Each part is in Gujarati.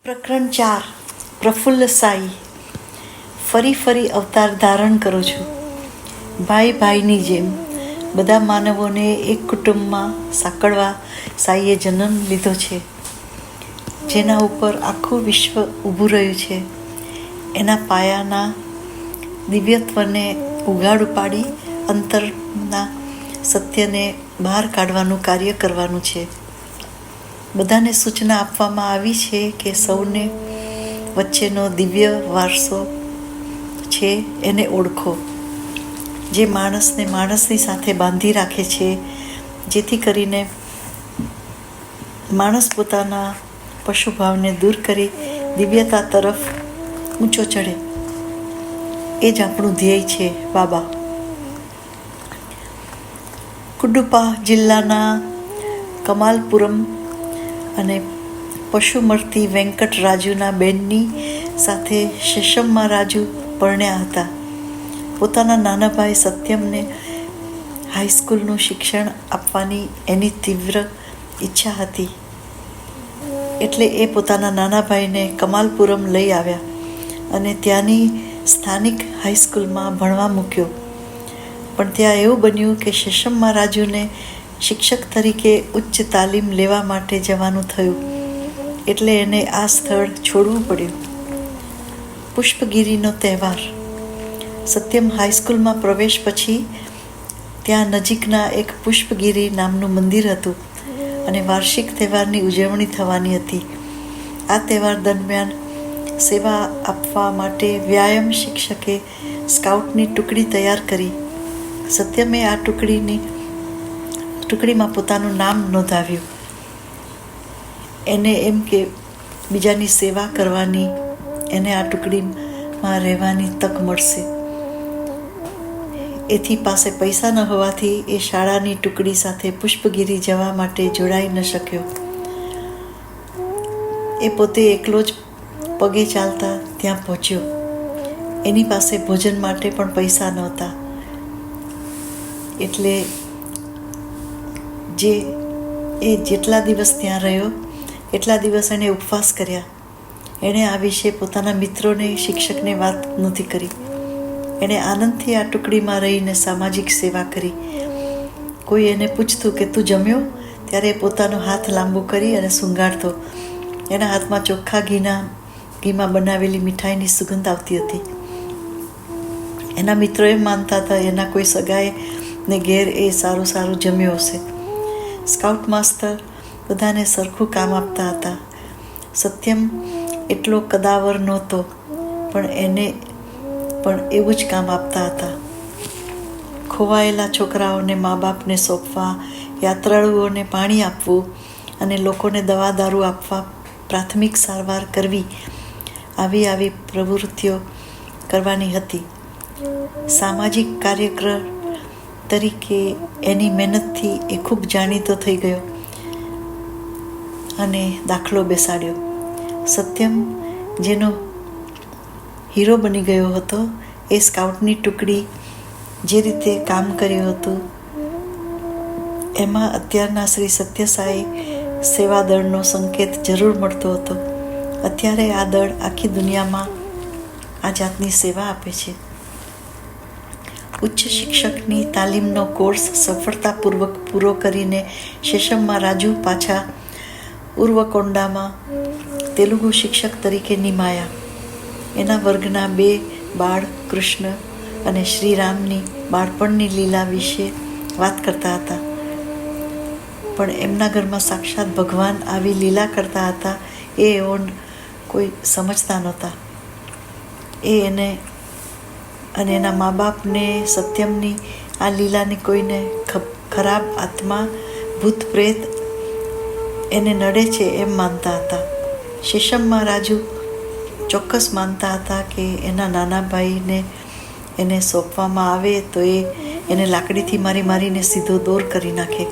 પ્રકરણ 4 પ્રફુલ્લ સાઈ. ફરી ફરી અવતાર ધારણ કરું છું. ભાઈ ભાઈની જેમ બધા માનવોને એક કુટુંબમાં સાંકળવા સાઈએ જન્મ લીધો છે. જેના ઉપર આખું વિશ્વ ઊભું રહ્યું છે. એના પાયાના દિવ્યત્વને ઉઘાડું પાડી અંતરના સત્યને બહાર કાઢવાનું કાર્ય કરવાનું છે. બધાને સૂચના આપવામાં આવી છે કે સૌને વચ્ચેનો દિવ્ય વારસો છે એને ઓળખો, જે માણસને માણસની સાથે બાંધી રાખે છે, જેથી કરીને માણસ પોતાના પશુભાવને દૂર કરી દિવ્યતા તરફ ઊંચો ચડે. એ જ આપણું ધ્યેય છે. બાબા કુડુપા જિલ્લાના કમાલપુરમ અને પશુમર્તી વેંકટરાજુના બેનની સાથે શેષમ્મા રાજુ પરણ્યા હતા. પોતાના નાના ભાઈ સત્યમને હાઈસ્કૂલનું શિક્ષણ આપવાની એની તીવ્ર ઈચ્છા હતી, એટલે એ પોતાના નાના ભાઈને કમાલપુરમ લઈ આવ્યા અને ત્યાંની સ્થાનિક હાઈસ્કૂલમાં ભણવા મૂક્યો. પણ ત્યાં એવું બન્યું કે શેષમ્મા રાજુને શિક્ષક તરીકે ઉચ્ચ તાલીમ લેવા માટે જવાનું થયું, એટલે એને આ સ્થળ છોડવું પડ્યું. પુષ્પગીરીનો તહેવાર. સત્યમ હાઈસ્કૂલમાં પ્રવેશ પછી ત્યાં નજીકના એક પુષ્પગીરી નામનું મંદિર હતું અને વાર્ષિક તહેવારની ઉજવણી થવાની હતી. આ તહેવાર દરમિયાન સેવા આપવા માટે વ્યાયામ શિક્ષકે સ્કાઉટની ટુકડી તૈયાર કરી. સત્યમે આ ટુકડીમાં પોતાનું નામ નોંધાવ્યું. એને એમ કે બીજાની સેવા કરવાની, એને આ ટુકડીમાં રહેવાની તક મળશે. એથી પાસે પૈસા ન હોવાથી એ શાળાની ટુકડી સાથે પુષ્પગીરી જવા માટે જોડાઈ ન શક્યો. એ પોતે એકલો જ પગે ચાલતા ત્યાં પહોંચ્યો. એની પાસે ભોજન માટે પણ પૈસા નહોતા, એટલે જેટલા દિવસ ત્યાં રહ્યો એટલા દિવસ એણે ઉપવાસ કર્યા. એણે આ વિશે પોતાના મિત્રોને, શિક્ષકને વાત નહોતી કરી. એણે આનંદથી આ ટુકડીમાં રહીને સામાજિક સેવા કરી. કોઈ એને પૂછતું કે તું જમ્યો, ત્યારે પોતાનો હાથ લાંબો કરી અને સૂંઘાડતો. એના હાથમાં ચોખ્ખા ઘીમાં બનાવેલી મીઠાઈની સુગંધ આવતી હતી. એના મિત્રો એમ માનતા હતા એના કોઈ સગાએ ને ઘેર એ સારું સારું જમ્યો હશે. સ્કાઉટ માસ્તર બધાને સરખું કામ આપતા હતા. સત્યમ એટલો કદાવર નહોતો, પણ એને પણ એવું જ કામ આપતા હતા. ખોવાયેલા છોકરાઓને મા બાપને સોંપવા, યાત્રાળુઓને પાણી આપવું અને લોકોને દવા દારૂ આપવા, પ્રાથમિક સારવાર કરવી, આવી પ્રવૃત્તિઓ કરવાની હતી. સામાજિક કાર્યકર તરીકે એની મહેનતથી એ ખૂબ જાણીતો થઈ ગયો અને દાખલો બેસાડ્યો. સત્યમ જેનો હીરો બની ગયો હતો, એ સ્કાઉટની ટુકડી જે રીતે કામ કર્યું હતું એમાં અત્યારના શ્રી સત્યસાઈ સેવા દળનો સંકેત જરૂર મળતો હતો. અત્યારે આ દળ આખી દુનિયામાં આ જાતની સેવા આપે છે. ઉચ્ચ શિક્ષકની તાલીમનો કોર્સ સફળતાપૂર્વક પૂરો કરીને શેષમ્મા રાજુ પાછા ઉર્વકોંડામાં તેલુગુ શિક્ષક તરીકે નિમાયા. એના વર્ગના 2 બાળ કૃષ્ણ અને શ્રીરામની બાળપણની લીલા વિશે વાત કરતા હતા. પણ એમના ઘરમાં સાક્ષાત ભગવાન આવી લીલા કરતા હતા એ કોઈ સમજતા નહોતા. એને અને એના મા બાપને સત્યમની આ લીલાની કોઈને ખરાબ આત્મા, ભૂત પ્રેત એને નડે છે એમ માનતા હતા. શેષમ્મા રાજુ ચોક્કસ માનતા હતા કે એના નાના ભાઈને એને સોંપવામાં આવે તો એને લાકડીથી મારીને સીધો દોર કરી નાખે.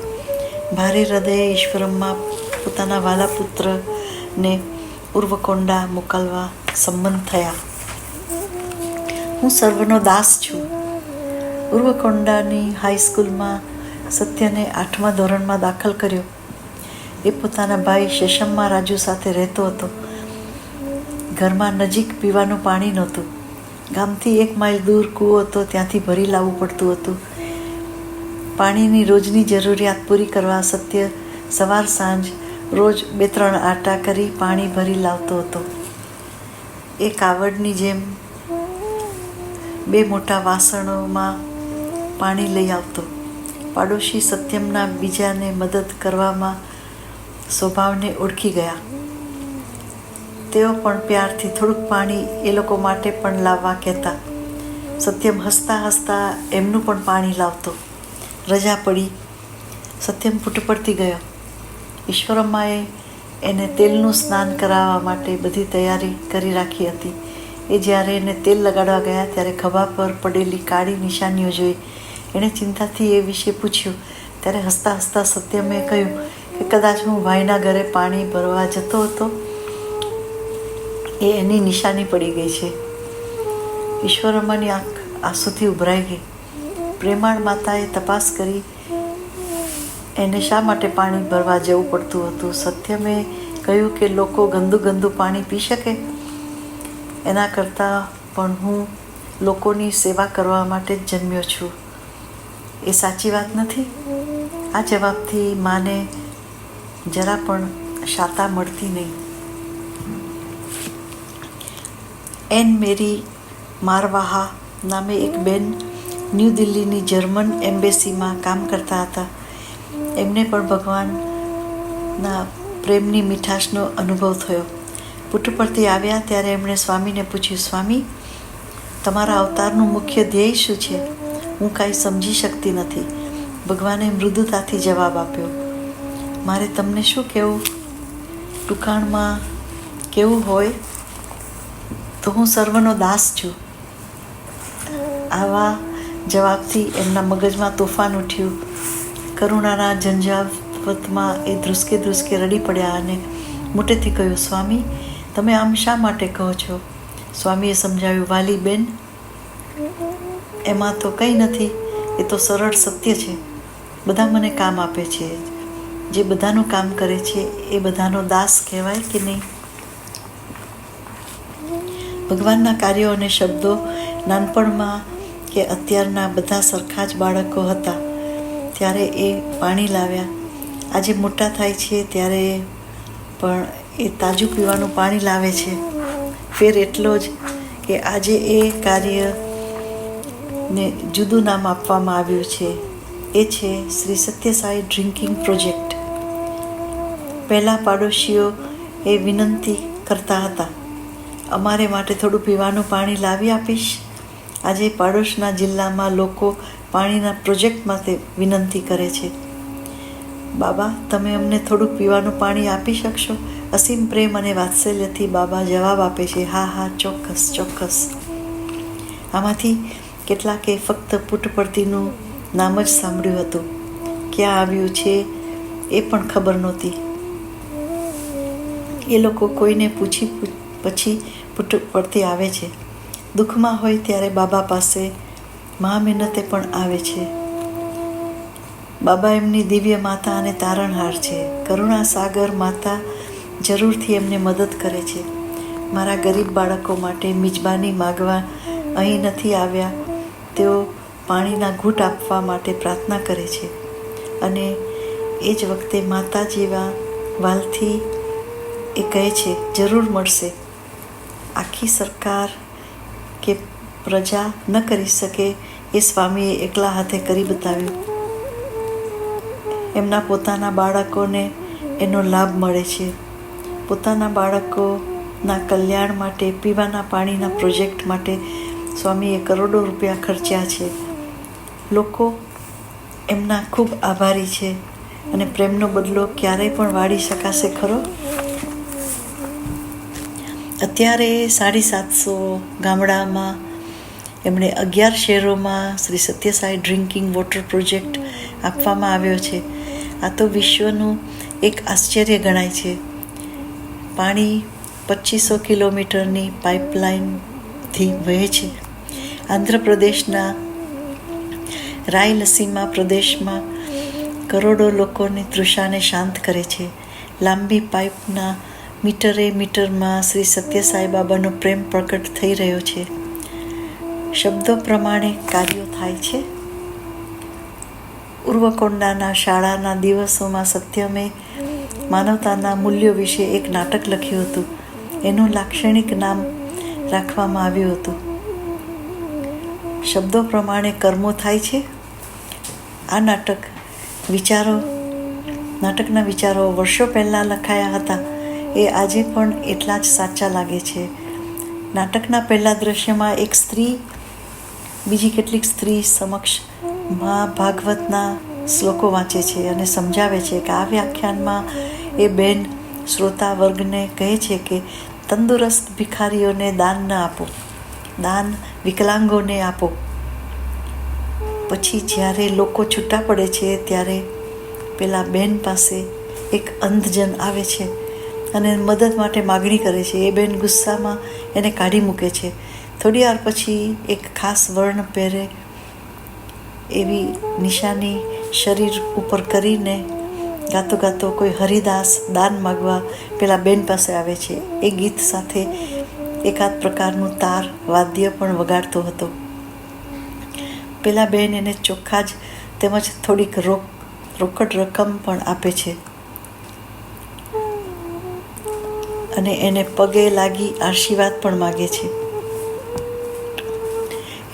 ભારે હૃદયે ઈશ્વરમ્મા પોતાના વાલા પુત્રને ઉર્વકોંડા મોકલવા સંમત થયા. હું સર્વનો દાસ છું. ઉર્વકોંડાની હાઈસ્કૂલમાં સત્યને 8મા ધોરણમાં દાખલ કર્યો. એ પોતાના ભાઈ શેષમ્મા રાજુ સાથે રહેતો હતો. ઘરમાં નજીક પીવાનું પાણી નહોતું. ગામથી 1 માઇલ દૂર કૂવો હતો, ત્યાંથી ભરી લાવવું પડતું હતું. પાણીની રોજની જરૂરિયાત પૂરી કરવા સત્ય સવાર સાંજ રોજ 2-3 આટા કરી પાણી ભરી લાવતો હતો. એ કાવડની જેમ 2 મોટા વાસણોમાં પાણી લઈ આવતો. પાડોશી સત્યમના બીજાને મદદ કરવામાં સ્વભાવને ઓળખી ગયા. તેઓ પણ પ્યારથી થોડુંક પાણી એ લોકો માટે પણ લાવવા કહેતા. સત્યમ હસતા હસતા એમનું પણ પાણી લાવતો. રજા પડી. સત્યમ પુટપર્તી ગયો. ઈશ્વરમ્માએ એને તેલનું સ્નાન કરાવવા માટે બધી તૈયારી કરી રાખી હતી. એ જ્યારે એને તેલ લગાડવા ગયા ત્યારે ખભા પર પડેલી કાળી નિશાનીઓ જોઈ. એણે ચિંતાથી એ વિશે પૂછ્યું. ત્યારે હસતા હસતા સત્યમે કહ્યું કે કદાચ હું ભાઈના ઘરે પાણી ભરવા જતો હતો, એ એની નિશાની પડી ગઈ છે. ઈશ્વરમ્માની આંખ આંસુથી ઉભરાઈ ગઈ. પ્રેમાળ માતાએ તપાસ કરી એને શા માટે પાણી ભરવા જવું પડતું હતું. સત્યમે કહ્યું કે લોકો ગંદુ પાણી પી શકે, એના કરતાં પણ હું લોકોની સેવા કરવા માટે જ જન્મ્યો છું. એ સાચી વાત નથી? આ જવાબથી માને જરા પણ શાતા મળતી નહીં. એન મેરી મારવાહા નામે એક બેન ન્યૂ દિલ્હીની જર્મન એમ્બેસીમાં કામ કરતા હતા. એમને પણ ભગવાનના પ્રેમની મીઠાશનો અનુભવ થયો. પુટપર્તી આવ્યા ત્યારે એમણે સ્વામીને પૂછ્યું, સ્વામી, તમારા અવતારનું મુખ્ય ધ્યેય શું છે? હું કાંઈ સમજી શકતી નથી. ભગવાને મૃદુતાથી જવાબ આપ્યો, મારે તમને શું કહેવું? ટૂંકાણમાં કેવું હોય તો હું સર્વનો દાસ છું. આવા જવાબથી એમના મગજમાં તોફાન ઉઠ્યું. કરુણાના ઝંઝાવતમાં એ ધ્રુસકે રડી પડ્યા અને મોટેથી કહ્યું, સ્વામી, તમે આમ શા માટે કહો છો? સ્વામીએ સમજાવ્યું, વાલી બેન, એમાં તો કંઈ નથી. એ તો સરળ સત્ય છે. બધા મને કામ આપે છે. જે બધાનું કામ કરે છે એ બધાનો દાસ કહેવાય કે નહીં? ભગવાનના કાર્યો અને શબ્દો નાનપણમાં કે અત્યારના બધા સરખા જ બાળકો હતા ત્યારે એ પાણી લાવ્યા. આજે મોટા થાય છે ત્યારે પણ એ તાજું પીવાનું પાણી લાવે છે. ફેર એટલો જ કે આજે એ કાર્યને જુદું નામ આપવામાં આવ્યું છે. એ છે શ્રી સત્યસાઈ ડ્રિંકિંગ પ્રોજેક્ટ. પહેલાં પાડોશીઓ એ વિનંતી કરતા હતા, અમારે માટે થોડું પીવાનું પાણી લાવી આપીશ? આજે પાડોશના જિલ્લામાં લોકો પાણીના પ્રોજેક્ટ માટે વિનંતી કરે છે. બાબા, તમે અમને થોડુંક પીવાનું પાણી આપી શકશો? અસીમ પ્રેમ અને વાત્સલ્યથી બાબા જવાબ આપે છે, હા, ચોક્કસ. આમાંથી કેટલાકે ફક્ત પુટપર્તીનું નામ જ સાંભળ્યું હતું. ક્યાં આવ્યું છે એ પણ ખબર નહોતી. એ લોકો કોઈને પૂછી પછી પુટપર્તી આવે છે. દુઃખમાં હોય ત્યારે બાબા પાસે મહામહેનતે પણ આવે છે. બાબા એમની દિવ્ય માતા અને તારણહાર છે. કરુણા સાગર માતા જરૂરથી એમને મદદ કરે છે. મારા ગરીબ બાળકો માટે મિજબાની માગવા અહીં નથી આવ્યા. તેઓ પાણીના ઘૂંટ આપવા માટે પ્રાર્થના કરે છે અને એ જ વખતે માતા જેવા વાલથી એ કહે છે, જરૂર મળશે. આખી સરકાર કે પ્રજા ન કરી શકે એ સ્વામીએ એકલા હાથે કરી બતાવ્યું. એમના પોતાના બાળકોને એનો લાભ મળે છે. પોતાના બાળકોના કલ્યાણ માટે પીવાના પાણીના પ્રોજેક્ટ માટે સ્વામીએ કરોડો રૂપિયા ખર્ચ્યા છે. લોકો એમના ખૂબ આભારી છે અને પ્રેમનો બદલો ક્યારેય પણ વાળી શકાશે ખરો? અત્યારે 750 ગામડામાં એમણે 11 શહેરોમાં Shri Sathya Sai drinking water project આપવામાં આવ્યો છે. આ તો વિશ્વનું એક આશ્ચર્ય ગણાય છે. પાણી 2500 કિલોમીટરની પાઇપલાઇનથી વહે છે. આંધ્રપ્રદેશના રાયલસીમા પ્રદેશમાં કરોડો લોકોની તૃષાને શાંત કરે છે. લાંબી પાઇપના મીટરમાં શ્રી સત્યસાઈ બાબાનો પ્રેમ પ્રગટ થઈ રહ્યો છે. શબ્દો પ્રમાણે કાર્યો થાય છે. ઉર્વકોંડાના શાળાના દિવસોમાં સત્યમે માનવતાના મૂલ્યો વિશે એક નાટક લખ્યું હતું. એનું લાક્ષણિક નામ રાખવામાં આવ્યું હતું શબ્દો પ્રમાણે કર્મો થાય છે. આ નાટકના વિચારો વર્ષો પહેલાં લખાયા હતા. એ આજે પણ એટલા જ સાચા લાગે છે. નાટકના પહેલા દ્રશ્યમાં એક સ્ત્રી બીજી કેટલીક સ્ત્રી સમક્ષ ભાગવતના શ્લોકો વાંચે છે અને સમજાવે છે કે આ વ્યાખ્યાનમાં એ બેન શ્રોતા વર્ગને કહે છે કે તંદુરસ્ત ભિખારીઓને દાન ન આપો, દાન વિકલાંગોને આપો. પછી જ્યારે લોકો છૂટા પડે છે ત્યારે પેલા બેન પાસે એક અંધજન આવે છે અને મદદ માટે માગણી કરે છે. એ બેન ગુસ્સામાં એને કાઢી મૂકે છે. થોડી વાર પછી એક ખાસ વર્ણ પહેરે એવી નિશાની શરીર ઉપર કરીને ગાતો ગાતો કોઈ હરિદાસ દાન માગવા પેલા બેન પાસે આવે છે. એ ગીત સાથે એકાદ પ્રકારનું તાર વાદ્ય પણ વગાડતો હતો. પેલા બેન એને ચોખ્ખા જ તેમજ થોડીક રોકડ રકમ પણ આપે છે અને એને પગે લાગી આશીર્વાદ પણ માગે છે.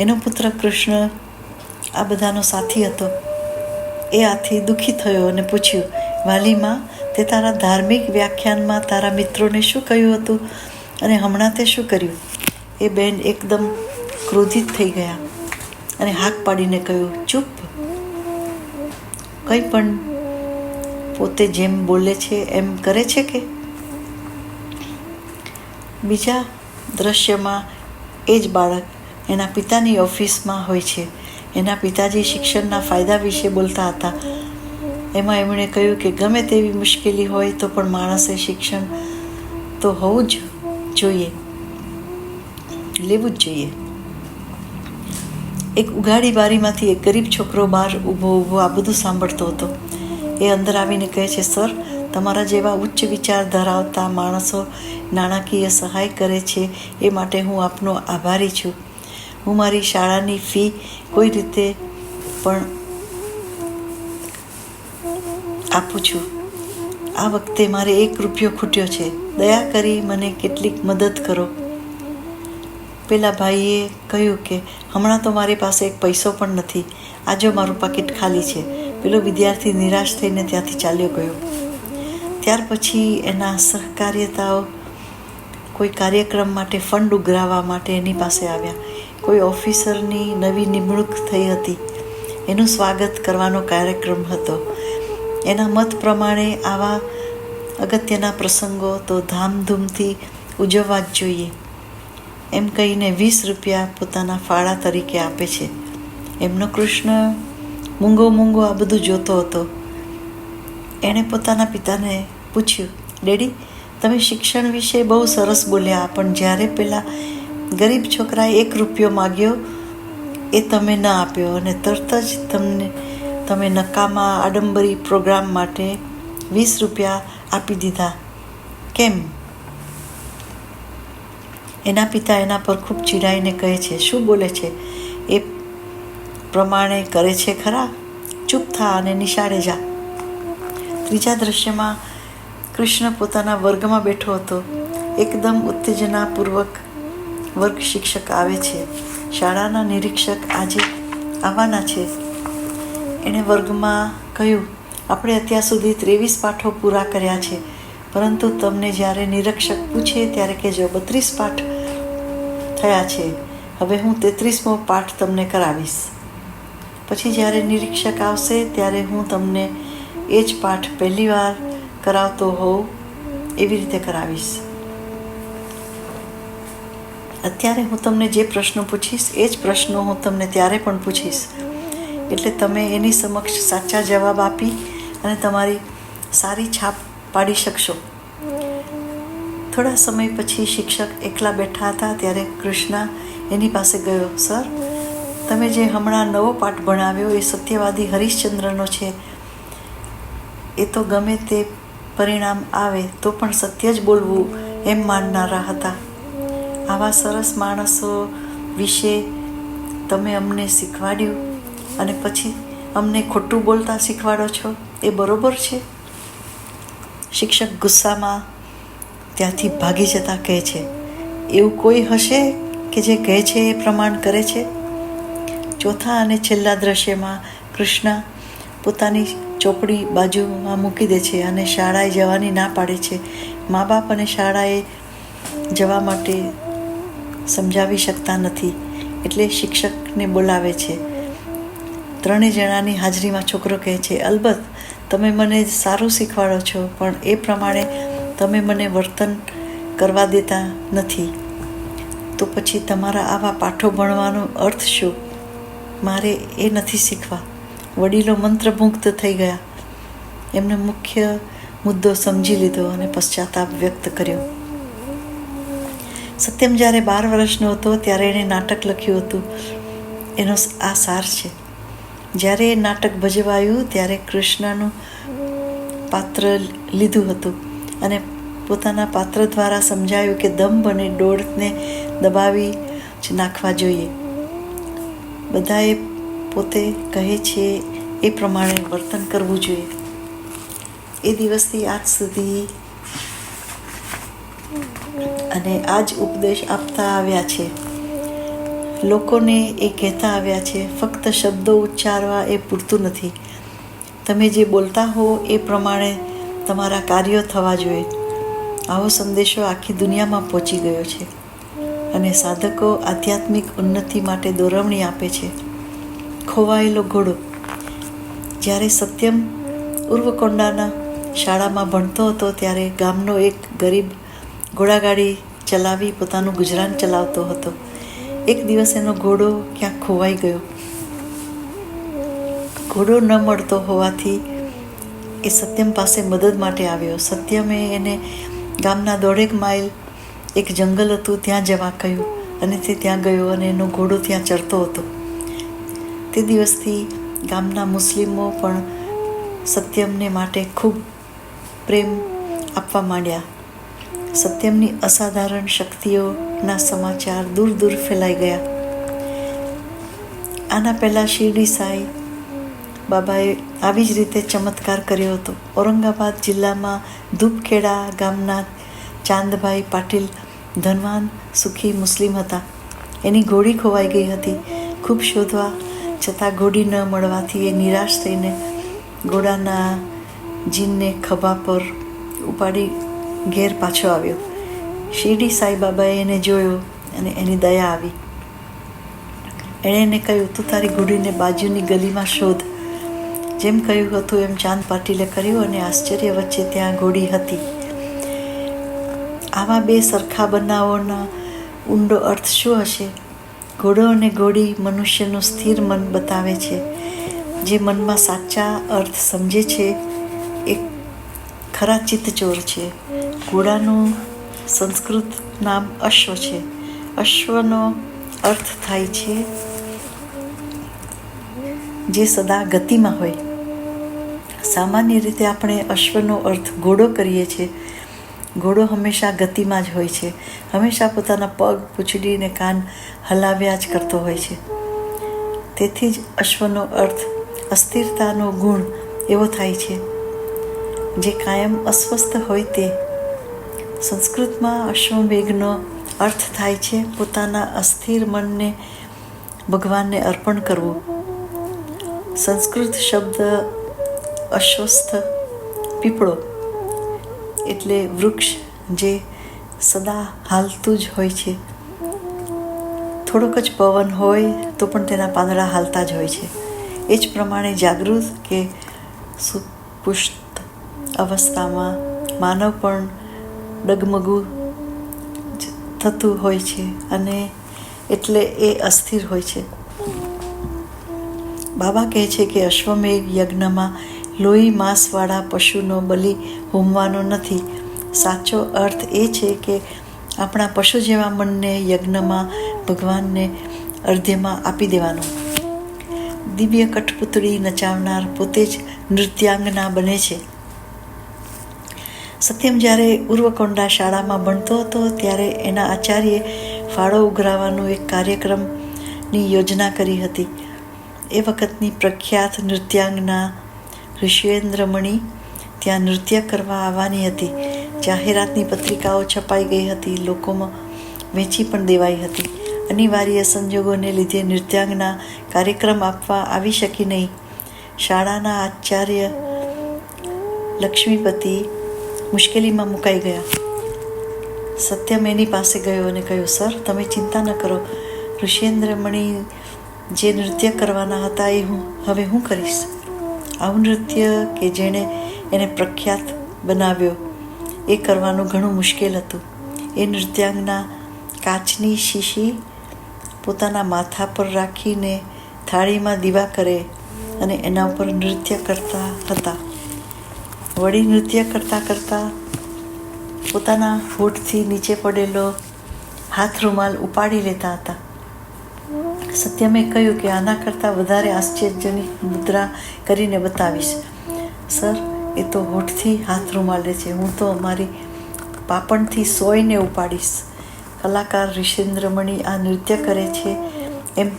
એનો પુત્ર કૃષ્ણ આ બધાનો સાથી હતો. એ આથી દુઃખી થયો અને પૂછ્યું, વાલીમાં, તે તારા ધાર્મિક વ્યાખ્યાનમાં તારા મિત્રોને શું કહ્યું હતું અને હમણાં તે શું કર્યું? એ બેન એકદમ ક્રોધિત થઈ ગયા અને હાક પાડીને કહ્યું, ચૂપ. કંઈ પણ પોતે જેમ બોલે છે એમ કરે છે કે? બીજા દ્રશ્યમાં એ જ બાળક એના પિતાની ઓફિસમાં હોય છે. એના પિતાજી શિક્ષણના ફાયદા વિશે બોલતા હતા. એમાં એમણે કહ્યું કે ગમે તેવી મુશ્કેલી હોય તો પણ માણસે શિક્ષણ તો હોવું જ જોઈએ, લેવું જ જોઈએ. એક ઉઘાડી બારીમાંથી એક ગરીબ છોકરો બહાર ઊભો આ બધું સાંભળતો હતો. એ અંદર આવીને કહે છે, સર, તમારા જેવા ઉચ્ચ વિચાર ધરાવતા માણસો નાણાકીય સહાય કરે છે એ માટે હું આપનો આભારી છું. હું મારી શાળાની ફી કોઈ રીતે પણ આપું છું. આ વખતે મારે 1 રૂપિયો ખૂટ્યો છે. દયા કરી મને કેટલીક મદદ કરો. પેલા ભાઈએ કહ્યું કે હમણાં તો મારી પાસે એક પૈસો પણ નથી. આ જો મારું પાકીટ ખાલી છે. પેલો વિદ્યાર્થી નિરાશ થઈને ત્યાંથી ચાલ્યો ગયો. ત્યાર પછી એના સહકાર્યતાઓ કોઈ કાર્યક્રમ માટે ફંડ ઉઘરાવવા માટે એની પાસે આવ્યા. કોઈ ઓફિસરની નવી નિમણૂક થઈ હતી. એનું સ્વાગત કરવાનો કાર્યક્રમ હતો. એના મત પ્રમાણે આવા અગત્યના પ્રસંગો તો ધામધૂમથી ઉજવવા જ જોઈએ એમ કહીને 20 રૂપિયા પોતાના ફાળા તરીકે આપે છે. એમનો કૃષ્ણ મૂંગો આ બધું જોતો હતો. એણે પોતાના પિતાને પૂછ્યું, ડેડી, તમે શિક્ષણ વિશે બહુ સરસ બોલ્યા, પણ જ્યારે પેલા ગરીબ છોકરાએ 1 રૂપિયો માગ્યો એ તમે ન આપ્યો અને તરત જ તમે નકામા આડંબરી પ્રોગ્રામ માટે 20 રૂપિયા આપી દીધા, કેમ? એના પિતા એના પર ખૂબ ચીડાઈને કહે છે, શું બોલે છે? એ પ્રમાણે કરે છે ખરા? ચૂપ થા અને નિશાળે જા. ત્રીજા દ્રશ્યમાં કૃષ્ણ પોતાના વર્ગમાં બેઠો હતો. એકદમ ઉત્તેજનાપૂર્વક વર્ગ શિક્ષક આવે છે. શાળાના નિરીક્ષક આજે આવવાના છે. એણે વર્ગમાં કહ્યું, આપણે અત્યાર સુધી 23 પાઠો પૂરા કર્યા છે, પરંતુ તમને જ્યારે નિરીક્ષક પૂછે ત્યારે કહેજો 32 પાઠ થયા છે. હવે હું 33મો પાઠ તમને કરાવીશ. પછી જ્યારે નિરીક્ષક આવશે ત્યારે હું તમને એ જ પાઠ પહેલી વાર કરાવતો હોઉં એવી રીતે કરાવીશ. અત્યારે હું તમને જે પ્રશ્નો પૂછીશ એ જ પ્રશ્નો હું તમને ત્યારે પણ પૂછીશ, એટલે તમે એની સમક્ષ સાચા જવાબ આપી અને તમારી સારી છાપ પાડી શકશો. થોડા સમય પછી શિક્ષક એકલા બેઠા હતા ત્યારે કૃષ્ણ એની પાસે ગયો. સર, તમે જે હમણાં નવો પાઠ ભણાવ્યો એ સત્યવાદી હરિશ્ચંદ્રનો છે. એ તો ગમે તે પરિણામ આવે તો પણ સત્ય જ બોલવું એમ માનનારા હતા. આવા સરસ માણસો વિશે તમે અમને શીખવાડ્યું અને પછી અમને ખોટું બોલતા શીખવાડો છો, એ બરોબર છે? શિક્ષક ગુસ્સામાં ત્યાંથી ભાગી જતા કહે છે, એવું કોઈ હશે કે જે કહે છે એ પ્રમાણ કરે છે? ચોથા અને છેલ્લા દ્રશ્યમાં કૃષ્ણ પોતાની ચોપડી બાજુમાં મૂકી દે છે અને શાળાએ જવાની ના પાડે છે. મા બાપ અને શાળાએ જવા માટે સમજાવી શકતા નથી એટલે શિક્ષકને બોલાવે છે. ત્રણેય જણાની હાજરીમાં છોકરો કહે છે, અલબત્ત તમે મને સારું શીખવાડો છો, પણ એ પ્રમાણે તમે મને વર્તન કરવા દેતા નથી. તો પછી તમારા આવા પાઠો ભણવાનો અર્થ શું? મારે એ નથી શીખવા. વડીલો મંત્રમુગ્ધ થઈ ગયા. એમને મુખ્ય મુદ્દો સમજી લીધો અને પશ્ચાતાપ વ્યક્ત કર્યો. સત્યમ જ્યારે 12 વર્ષનો હતો ત્યારે એણે નાટક લખ્યું હતું. એનો આ સાર છે. જ્યારે એ નાટક ભજવાયું ત્યારે કૃષ્ણનું પાત્ર લીધું હતું અને પોતાના પાત્ર દ્વારા સમજાયું કે દંભ અને ડોળને દબાવી જ નાખવા જોઈએ. બધાએ પોતે કહે છે એ પ્રમાણે વર્તન કરવું જોઈએ. એ દિવસથી આજ સુધી અને આ જ ઉપદેશ આપતા આવ્યા છે. લોકોને એ કહેતા આવ્યા છે, ફક્ત શબ્દો ઉચ્ચારવા એ પૂરતું નથી. તમે જે બોલતા હો એ પ્રમાણે તમારા કાર્યો થવા જોઈએ. આવો સંદેશો આખી દુનિયામાં પહોંચી ગયો છે અને સાધકો આધ્યાત્મિક ઉન્નતિ માટે દોરવણી આપે છે. ખોવાયેલો ઘોડો. જ્યારે સત્યમ ઉર્વકોંડાના શાળામાં ભણતો હતો ત્યારે ગામનો એક ગરીબ ઘોડાગાડી ચલાવી પોતાનું ગુજરાન ચલાવતો હતો. એક દિવસ એનો ઘોડો ક્યાંક ખોવાઈ ગયો. ઘોડો ન મળતો હોવાથી એ સત્યમ પાસે મદદ માટે આવ્યો. સત્યમે એને ગામના 1.5 માઇલ એક જંગલ હતું ત્યાં જવા કહ્યું અને તે ત્યાં ગયો અને એનો ઘોડો ત્યાં ચરતો હતો. તે દિવસથી ગામના મુસ્લિમો પણ સત્યમને માટે ખૂબ પ્રેમ આપવા માંડ્યા. સત્યમની અસાધારણ શક્તિઓના સમાચાર દૂર દૂર ફેલાઈ ગયા. આના પહેલાં શિરડી સાઈ બાબાએ આવી જ રીતે ચમત્કાર કર્યો હતો. ઔરંગાબાદ જિલ્લામાં ધૂપખેડા ગામના ચાંદભાઈ પાટીલ ધનવાન સુખી મુસ્લિમ હતા. એની ઘોડી ખોવાઈ ગઈ હતી. ખૂબ શોધવા છતાં ઘોડી ન મળવાથી એ નિરાશ થઈને ઘોડાના જીનને ખભા પર ઉપાડી ઘેર પાછો આવ્યો. શિરડી સાઈબાબાએ એને જોયો અને એની દયા આવી. એણે એને કહ્યું, તું તારી ઘોડીને બાજુની ગલીમાં શોધ. જેમ કહ્યું હતું એમ ચાંદ પાટીલે કર્યું અને આશ્ચર્ય વચ્ચે ત્યાં ઘોડી હતી. આવા બે સરખા બનાવોના ઊંડો અર્થ શું હશે? ઘોડો અને ઘોડી મનુષ્યનું સ્થિર મન બતાવે છે. જે મનમાં સાચા અર્થ સમજે છે એ ખરા ચિત્તચોર છે. ઘોડાનું સંસ્કૃત નામ અશ્વ છે. અશ્વનો અર્થ થાય છે જે સદા ગતિમાં હોય. સામાન્ય રીતે આપણે અશ્વનો અર્થ ઘોડો કરીએ છીએ. ઘોડો હંમેશા ગતિમાં જ હોય છે. હંમેશા પોતાના પગ, પૂંછડી ને કાન હલાવ્યા જ કરતો હોય છે. તેથી જ અશ્વનો અર્થ અસ્થિરતાનો ગુણ એવો થાય છે જે કાયમ અસ્વસ્થ હોય તે. સંસ્કૃતમાં અશ્વમેઘનો અર્થ થાય છે પોતાના અસ્થિર મનને ભગવાનને અર્પણ કરવું. સંસ્કૃત શબ્દ અશ્વસ્થ પીપળો એટલે વૃક્ષ જે સદા હાલતું જ હોય છે. થોડોક જ પવન હોય તો પણ તેના પાંદડા હાલતા જ હોય છે. એ જ પ્રમાણે જાગૃત કે સુપુષ્ટ અવસ્થામાં માનવ પણ ડગમગું થતું હોય છે અને એટલે એ અસ્થિર હોય છે. બાબા કહે છે કે અશ્વમેઘ યજ્ઞમાં લોહી માંસવાળા પશુનો બલિ હોમવાનો નથી. સાચો અર્થ એ છે કે આપણા પશુ જેવા મનને યજ્ઞમાં ભગવાનને અર્ધ્યમાં આપી દેવાનું. દિવ્ય કઠપૂતળી નચાવનાર પોતે જ નૃત્યાંગના બને છે. સત્યમ જ્યારે ઉર્વકોંડા શાળામાં ભણતો હતો ત્યારે એના આચાર્યે ફાળો ઉઘરાવવાનો એક કાર્યક્રમની યોજના કરી હતી. એ વખતની પ્રખ્યાત નૃત્યાંગના ઋષિવેન્દ્રમણી ત્યાં નૃત્ય કરવા આવવાની હતી. જાહેરાતની પત્રિકાઓ છપાઈ ગઈ હતી, લોકોમાં વેચી પણ દેવાઈ હતી. અનિવાર્ય સંજોગોને લીધે નૃત્યાંગના કાર્યક્રમ આપવા આવી શકી નહીં. શાળાના આચાર્ય લક્ષ્મીપતિ મુશ્કેલીમાં મુકાઈ ગયા. સત્યમ એની પાસે ગયો અને કહ્યું, સર, તમે ચિંતા ન કરો. ઋષિવેન્દ્રમણી જે નૃત્ય કરવાના હતા એ હવે હું કરીશ. આવું નૃત્ય કે જેણે એને પ્રખ્યાત બનાવ્યો એ કરવાનું ઘણું મુશ્કેલ હતું. એ નૃત્યાંગના કાચની શીશી પોતાના માથા પર રાખીને થાળીમાં દીવા કરે અને એના ઉપર નૃત્ય કરતા હતા. વળી નૃત્ય કરતાં કરતાં પોતાના હોઠથી નીચે પડેલો હાથ રૂમાલ ઉપાડી લેતા હતા. સત્યમે કહ્યું કે આના કરતાં વધારે આશ્ચર્યજનક મુદ્રા કરીને બતાવીશ. સર, એ તો હોઠથી હાથ રૂમાલ લે છે, હું તો મારી પાપણથી સોયને ઉપાડીશ. કલાકાર ઋષિવેન્દ્રમણી આ નૃત્ય કરે છે એમ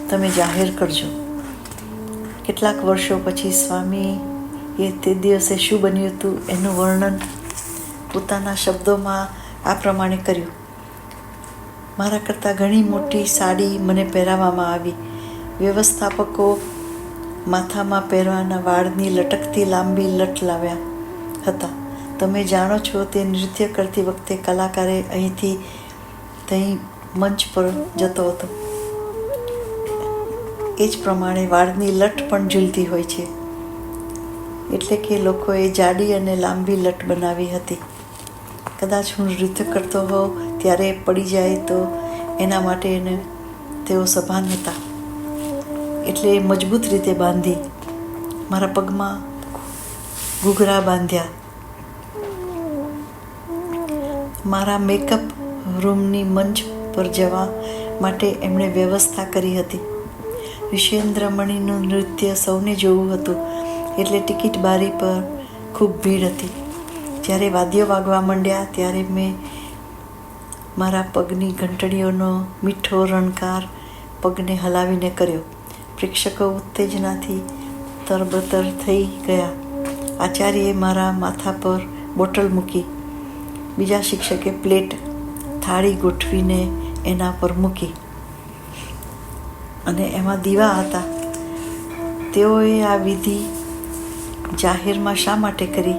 તમે જાહેર કરજો. કેટલાક વર્ષો પછી સ્વામી એ તે દિવસે શું બન્યું હતું એનું વર્ણન પોતાના શબ્દોમાં આ પ્રમાણે કર્યું. મારા કરતાં ઘણી મોટી સાડી મને પહેરાવવામાં આવી. વ્યવસ્થાપકો માથામાં પહેરવાના વાળની લટકતી લાંબી લટ લાવ્યા હતા. તમે જાણો છો તે નૃત્ય કરતી વખતે કલાકારે અહીંથી ત્યાં મંચ પર જતો હતો. એ જ પ્રમાણે વાળની લટ પણ ઝૂલતી હોય છે. એટલે કે લોકોએ જાડી અને લાંબી લટ બનાવી હતી. કદાચ હું નૃત્ય કરતો હોઉં ત્યારે પડી જાય તો એના માટે એને તેઓ સભાન હતા. એટલે એ મજબૂત રીતે બાંધી. મારા પગમાં ઘૂઘરા બાંધ્યા. મારા મેકઅપ રૂમની મંચ પર જવા માટે એમણે વ્યવસ્થા કરી હતી. ઋષિવેન્દ્રમણીનું નૃત્ય સૌને જોવું હતું, એટલે ટિકિટ બારી પર ખૂબ ભીડ હતી. જ્યારે વાદ્યો વાગવા માંડ્યા ત્યારે મેં મારા પગની ઘંટડીઓનો મીઠો રણકાર પગને હલાવીને કર્યો. પ્રેક્ષકો ઉત્તેજનાથી તરબતર થઈ ગયા. આચાર્યએ મારા માથા પર બોટલ મૂકી. બીજા શિક્ષકે પ્લેટ થાળી ગોઠવીને એના પર મૂકી અને એમાં દીવા હતા. તેઓએ આ વિધિ જાહેરમાં શા માટે કરી?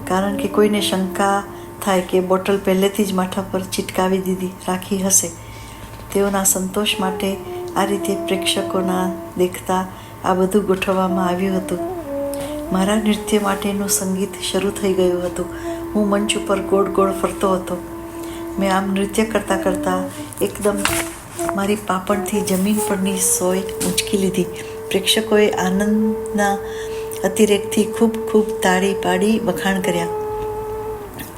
કારણ કે કોઈને શંકા થાય કે બોટલ પહેલેથી જ માથા પર ચીટકાવી દીધી રાખી હશે. તેઓના સંતોષ માટે આ રીતે પ્રેક્ષકોના દેખતા આ બધું ગોઠવવામાં આવ્યું હતું. મારા નૃત્ય માટેનું સંગીત શરૂ થઈ ગયું હતું. હું મંચ ઉપર ગોળ ગોળ ફરતો હતો. મેં આમ નૃત્ય કરતાં કરતાં એકદમ મારી પાપણથી જમીન પરની સોય ઊંચકી લીધી. પ્રેક્ષકોએ આનંદના અતિરેકથી ખૂબ ખૂબ તાળી પાડી વખાણ કર્યા.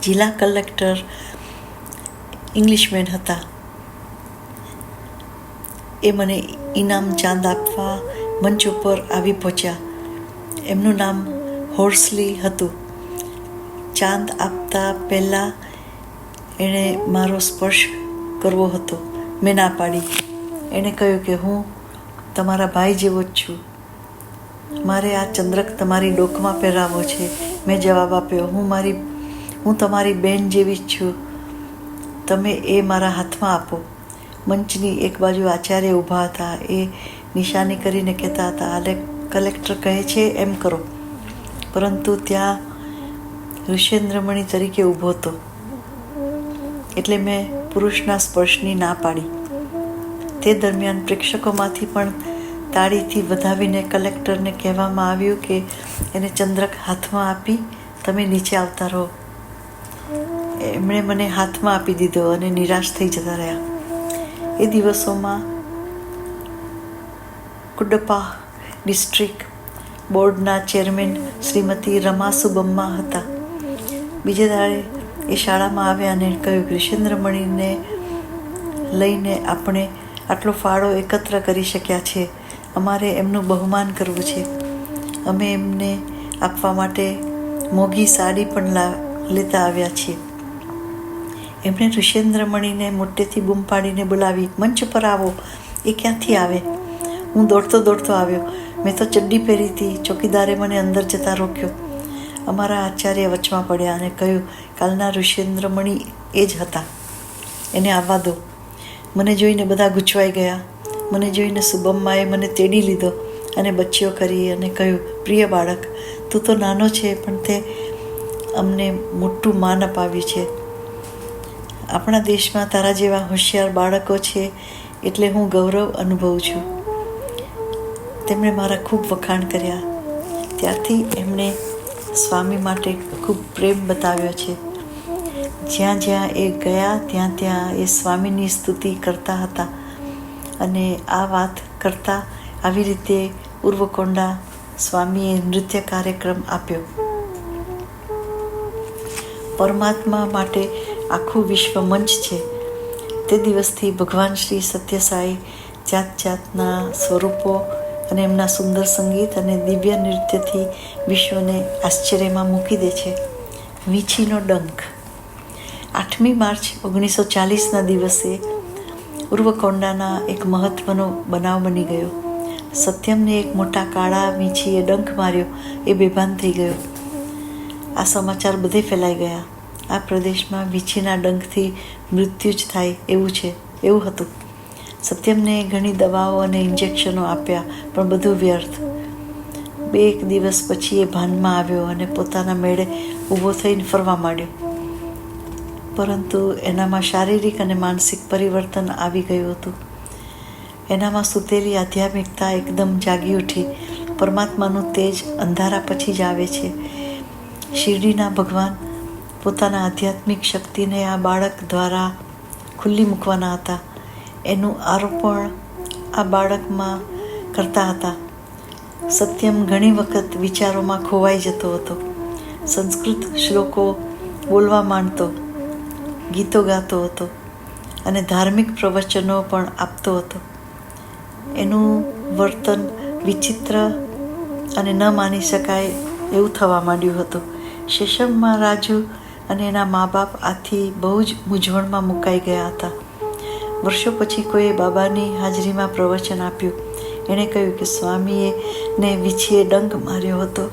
જિલ્લા કલેક્ટર ઇંગ્લિશમેન હતા. એ મને ઇનામ ચાંદ આપવા મંચ ઉપર આવી પહોંચ્યા. એમનું નામ હોર્સલી હતું. ચાંદ આપતા પહેલાં એણે મારો સ્પર્શ કરવો હતો. મેં ના પાડી. એણે કહ્યું કે હું તમારા ભાઈ જેવો જ છું, મારે આ ચંદ્રક તમારી ડોકમાં પહેરાવવો છે. મેં જવાબ આપ્યો, હું તમારી બહેન જેવી જ છું, તમે એ મારા હાથમાં આપો. મંચની એક બાજુ આચાર્ય ઊભા હતા. એ નિશાની કરીને કહેતા હતા, આ કલેક્ટર કહે છે એમ કરો. પરંતુ ત્યાં ઋષિવેન્દ્રમણી તરીકે ઊભો હતો, એટલે મેં પુરુષના સ્પર્શની ના પાડી. તે દરમિયાન પ્રેક્ષકોમાંથી પણ તાળીથી વધાવીને કલેક્ટરને કહેવામાં આવ્યું કે એને ચંદ્રક હાથમાં આપી તમે નીચે આવતા રહો. એમણે મને હાથમાં આપી દીધો અને નિરાશ થઈ જતા રહ્યા. એ દિવસોમાં કુડપ્પા ડિસ્ટ્રિક્ટ બોર્ડના ચેરમેન શ્રીમતી રમા સુબમ્મા હતા. બીજે દાડે એ શાળામાં આવ્યા અને કહ્યું, ઋષિવેન્દ્રમણીને લઈને આપણે આટલો ફાળો એકત્ર કરી શક્યા છે. અમારે એમનું બહુમાન કરવું છે. અમે એમને આપવા માટે મોંઘી સાડી પણ લેતા આવ્યા છીએ. એમણે ઋષેન્દ્રમણીને મોટેથી બૂમ પાડીને બોલાવી, મંચ પર આવો. એ ક્યાંથી આવે? હું દોડતો આવ્યો. મેં તો ચડ્ડી પહેરી હતી. ચોકીદારે મને અંદર જતા રોક્યો. અમારા આચાર્ય વચમાં પડ્યા અને કહ્યું, કાલના ઋષેન્દ્રમણી એ જ હતા, એને આવવા દો. મને જોઈને બધા ગૂંચવાઈ ગયા. મને જોઈને સુબમ્માએ મને તેડી લીધો અને બચ્ચીઓ કરી અને કહ્યું, પ્રિય બાળક, તું તો નાનો છે પણ તે અમને મોટું માન અપાવ્યું છે. આપણા દેશમાં તારા જેવા હોશિયાર બાળકો છે એટલે હું ગૌરવ અનુભવું છું. તેમણે મારા ખૂબ વખાણ કર્યા. ત્યારથી એમણે સ્વામી માટે ખૂબ પ્રેમ બતાવ્યો છે. જ્યાં જ્યાં એ ગયા ત્યાં એ સ્વામીની સ્તુતિ કરતા હતા અને આ વાત કરતા આવી રીતે ઉર્વકોંડા સ્વામીએ નૃત્ય કાર્યક્રમ આપ્યો. પરમાત્મા માટે આખું વિશ્વ મંચ છે. તે દિવસથી ભગવાન શ્રી સત્યસાઈ જાત જાતના સ્વરૂપો અને એમના સુંદર સંગીત અને દિવ્ય નૃત્યથી વિશ્વને આશ્ચર્યમાં મૂકી દે છે. વીંછીનો ડંખ. 8મી માર્ચ 1940ના દિવસે ઉર્વકોંડાના એક મહત્વનો બનાવ બની ગયો. સત્યમને એક મોટા કાળા વીંછીએ ડંખ માર્યો. એ બેભાન થઈ ગયો. આ સમાચાર બધે ફેલાઈ ગયા. આ પ્રદેશમાં વીંછીના ડંખથી મૃત્યુ જ થાય એવું હતું. સત્યમને ઘણી દવાઓ અને ઇન્જેક્શનો આપ્યા પણ બધું વ્યર્થ. 2 દિવસ પછી એ ભાનમાં આવ્યો અને પોતાના મેળે ઊભો થઈને ફરવા માંડ્યો. પરંતુ એનામાં શારીરિક અને માનસિક પરિવર્તન આવી ગયું હતું. એનામાં સૂતેલી આધ્યાત્મિકતા એકદમ જાગી ઉઠી. પરમાત્માનું તેજ અંધારા પછી જ આવે છે. શિરડીના ભગવાન પોતાના આધ્યાત્મિક શક્તિને આ બાળક દ્વારા ખુલ્લી મૂકવાના હતા. એનું આરોપણ આ બાળકમાં કરતા હતા. સત્યમ ઘણી વખત વિચારોમાં ખોવાઈ જતો હતો. સંસ્કૃત શ્લોકો બોલવા માંડતો, ગીતો ગાતો હતો અને ધાર્મિક પ્રવચનો પણ આપતો હતો. એનું વર્તન વિચિત્ર અને ન માની શકાય એવું થવા માંડ્યું હતું. શેષમમાં રાજુ અને એના મા બાપ આથી બહુ જ મૂંઝવણમાં મુકાઈ ગયા હતા. વર્ષો પછી કોઈએ બાબાની હાજરીમાં પ્રવચન આપ્યું. એણે કહ્યું કે સ્વામીએ ને વીંછીએ ડંખ માર્યો હતો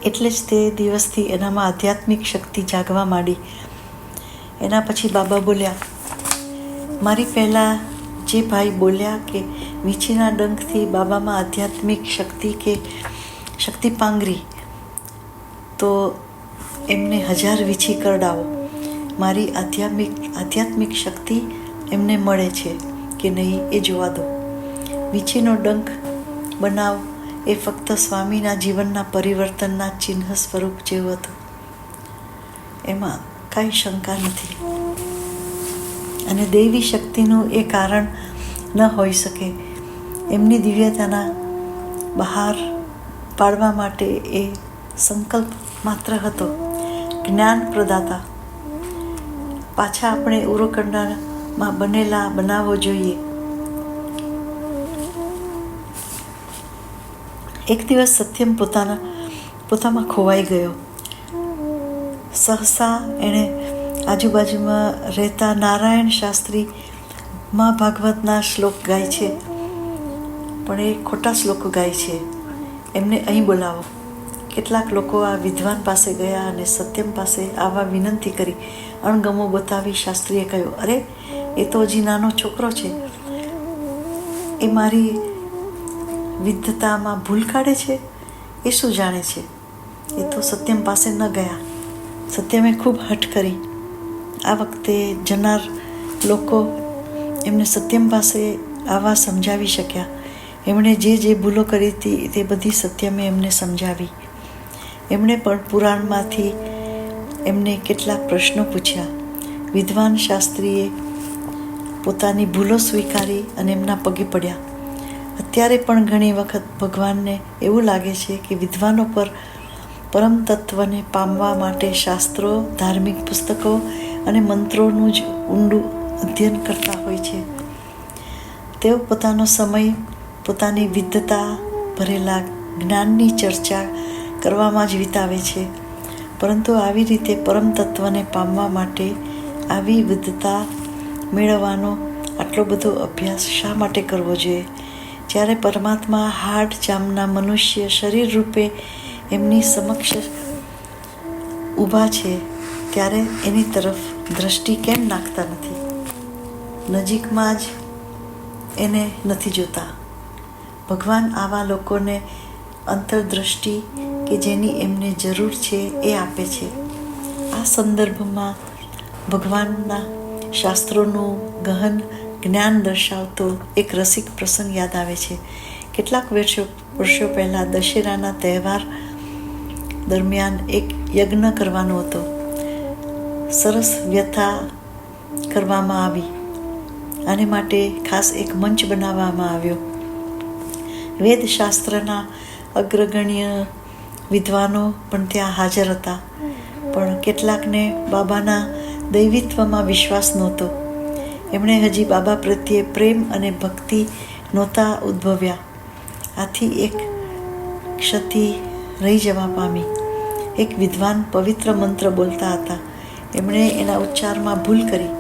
એટલે જ તે દિવસથી એનામાં આધ્યાત્મિક શક્તિ જાગવા માંડી. એના પછી બાબા બોલ્યા, મારી પહેલાં જે ભાઈ બોલ્યા કે વીંછીના ડંખથી બાબામાં આધ્યાત્મિક શક્તિ પાંગરી, તો એમને 1000 વીંછી કરડાવો. મારી આધ્યાત્મિક શક્તિ એમને મળે છે કે નહીં એ જોવા દો. વીંછીનો ડંખ બનાવ એ ફક્ત સ્વામીના જીવનના પરિવર્તનના ચિહ્ન સ્વરૂપ જેવું હતું. એમાં કાંઈ શંકા નથી. અને દૈવી શક્તિનું એ કારણ ન હોઈ શકે. એમની દિવ્યતાના બહાર પાડવા માટે એ સંકલ્પ માત્ર હતો. જ્ઞાન પ્રદાતા. પાછા આપણે ઉર્વકોંડામાં બનેલા બનાવો જોઈએ. એક દિવસ સત્યમ પોતામાં ખોવાઈ ગયો. સહસા એણે આજુબાજુમાં રહેતા નારાયણ શાસ્ત્રી ભાગવતના શ્લોક ગાય છે, પણ એ ખોટા શ્લોકો ગાય છે. એમને અહીં બોલાવો. કેટલાક લોકો આ વિદ્વાન પાસે ગયા અને સત્યમ પાસે આવવા વિનંતી કરી. અણગમો બતાવી શાસ્ત્રીએ કહ્યું, અરે એ તો હજી નાનો છોકરો છે, એ મારી વિદ્વતામાં ભૂલ કાઢે છે, એ શું જાણે છે? એ તો સત્યમ પાસે ન ગયા. સત્યમે ખૂબ હઠ કરી. આ વખતે જનાર લોકો એમને સત્યમ પાસે આવવા સમજાવી શક્યા. એમણે જે ભૂલો કરી હતી તે બધી સત્યમે એમને સમજાવી. એમણે પણ પુરાણમાંથી એમને કેટલાક પ્રશ્નો પૂછ્યા. વિદ્વાન શાસ્ત્રીએ પોતાની ભૂલો સ્વીકારી અને એમના પગે પડ્યા. અત્યારે પણ ઘણી વખત ભગવાનને એવું લાગે છે કે વિદ્વાનો પર પરમ તત્વને પામવા માટે શાસ્ત્રો, ધાર્મિક પુસ્તકો અને મંત્રોનું જ ઊંડું અધ્યયન કરતા હોય છે. તેઓ પોતાનો સમય પોતાની વિદ્વતા ભરેલા જ્ઞાનની ચર્ચા કરવામાં જ વિતાવે છે. પરંતુ આવી રીતે પરમ તત્વને પામવા માટે આવી વિદ્વતા મેળવવાનો આટલો બધો અભ્યાસ શા માટે કરવો જોઈએ? જ્યારે પરમાત્મા હાડ ચામના મનુષ્ય શરીર રૂપે એમની સમક્ષ ઊભા છે ત્યારે એની તરફ દ્રષ્ટિ કેમ નાખતા નથી? નજીકમાં જ એને નથી જોતા. ભગવાન આવા લોકોને અંતરદ્રષ્ટિ કે જેની એમને જરૂર છે એ આપે છે. આ સંદર્ભમાં ભગવાનના શાસ્ત્રોનું ગહન જ્ઞાન દર્શાવતો એક રસિક પ્રસંગ યાદ આવે છે. કેટલાક વર્ષો પહેલાં દશેરાના તહેવાર દરમિયાન એક યજ્ઞ કરવાનો હતો. સરસ વ્યથા કરવામાં આવી. આને માટે ખાસ એક મંચ બનાવવામાં આવ્યો. વેદશાસ્ત્રના અગ્રગણ્ય વિદ્વાનો પણ ત્યાં હાજર હતા. પણ કેટલાકને બાબાના દૈવિત્વમાં વિશ્વાસ નહોતો. એમણે હજી બાબા પ્રત્યે પ્રેમ અને ભક્તિ નહોતા ઉદ્ભવ્યા. આથી એક ક્ષતિ રહી જવા પામી. એક વિદ્વાન પવિત્ર મંત્ર બોલતા હતા. એમણે એના ઉચ્ચારમાં ભૂલ કરી.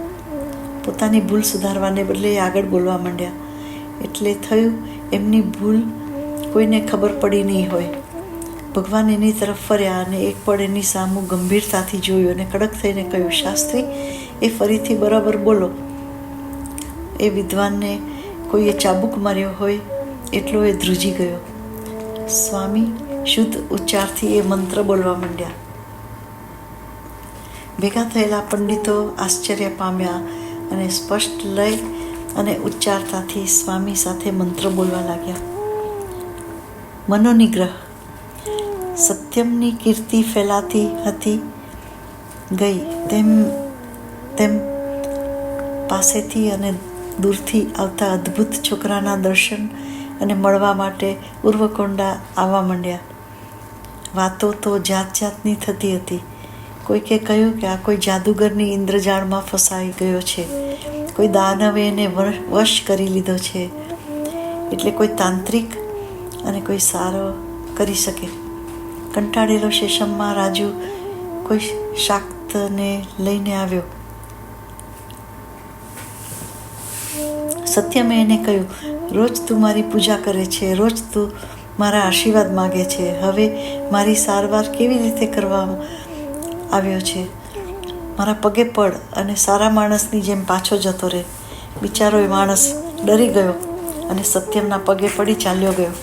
પોતાની ભૂલ સુધારવાને બદલે આગળ બોલવા માંડ્યા. એટલે થયું એમની ભૂલ કોઈને ખબર પડી નહીં હોય. ભગવાન એની તરફ ફર્યા અને એક પળ એની સામું ગંભીરતાથી જોયું અને કડક થઈને કહ્યું, શાસ્ત્રી, એ ફરીથી બરાબર બોલો. એ વિદ્વાનને કોઈએ ચાબુક માર્યો હોય એટલો એ ધ્રુજી ગયો. સ્વામી શુદ્ધ ઉચ્ચારથી એ મંત્ર બોલવા માંડ્યા. ભેગા થયેલા પંડિતો આશ્ચર્ય પામ્યા અને સ્પષ્ટ લય અને ઉચ્ચારતાથી સ્વામી સાથે મંત્ર બોલવા લાગ્યા. મનોનિગ્રહ. સત્યમની કીર્તિ ફેલાતી હતી ગઈ તેમ પાસેથી અને દૂરથી આવતા અદ્ભુત છોકરાના દર્શન અને મળવા માટે ઉર્વકોંડા આવવા માંડ્યા. વાતો તો જાત જાતની થતી હતી. કોઈકે કહ્યું કે આ કોઈ જાદુગરની ઇન્દ્રજાળમાં ફસાઈ ગયો છે, કોઈ દાનવે એને વશ કરી લીધો છે, એટલે કોઈ તાંત્રિક અને કોઈ સારો કરી શકે. કંટાળેલો શેષમમાં રાજુ કોઈ શાક્તને લઈને આવ્યો. સત્યમે એને કહ્યું, રોજ તું મારી પૂજા કરે છે, રોજ તું મારા આશીર્વાદ માગે છે, હવે મારી સારવાર કેવી રીતે કરવામાં આવ્યો છે? મારા પગે પડ અને સારા માણસની જેમ પાછો જતો રહે. બિચારો એ માણસ ડરી ગયો અને સત્યમના પગે પડી ચાલ્યો ગયો.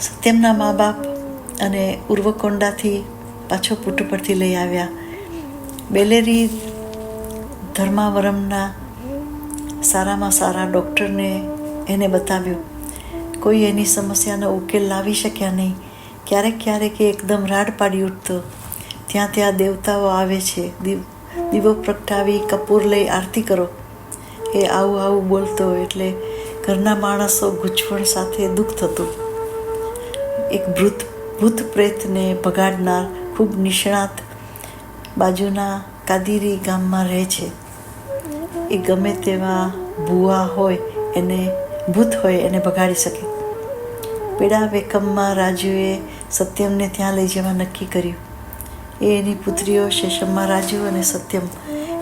સત્યમના મા બાપ અને ઉર્વકોંડાથી પાછો પુટ્ટુપડથી લઈ આવ્યા. બેલેરી ધર્માવરમના સારામાં સારા ડૉક્ટરને એને બતાવ્યું. કોઈ એની સમસ્યાનો ઉકેલ લાવી શક્યા નહીં. ક્યારેક એ એકદમ રાડ પાડી ઉઠતો. ત્યાં દેવતાઓ આવે છે, દીવો પ્રગટાવી કપૂર લઈ આરતી કરો. એ આવું બોલતો એટલે ઘરના માણસો ગૂંચવણ સાથે દુઃખ થતું. એક ભૂત પ્રેતને ભગાડનાર ખૂબ નિષ્ણાત બાજુના કાદીરી ગામમાં રહે છે. એ ગમે તેવા ભૂવા હોય ભૂત હોય એને ભગાડી શકે. પેડા વેકમમાં રાજુએ સત્યમને ત્યાં લઈ જવા નક્કી કર્યું. એ એની પુત્રીઓ શેષમ્મા રાજુ અને સત્યમ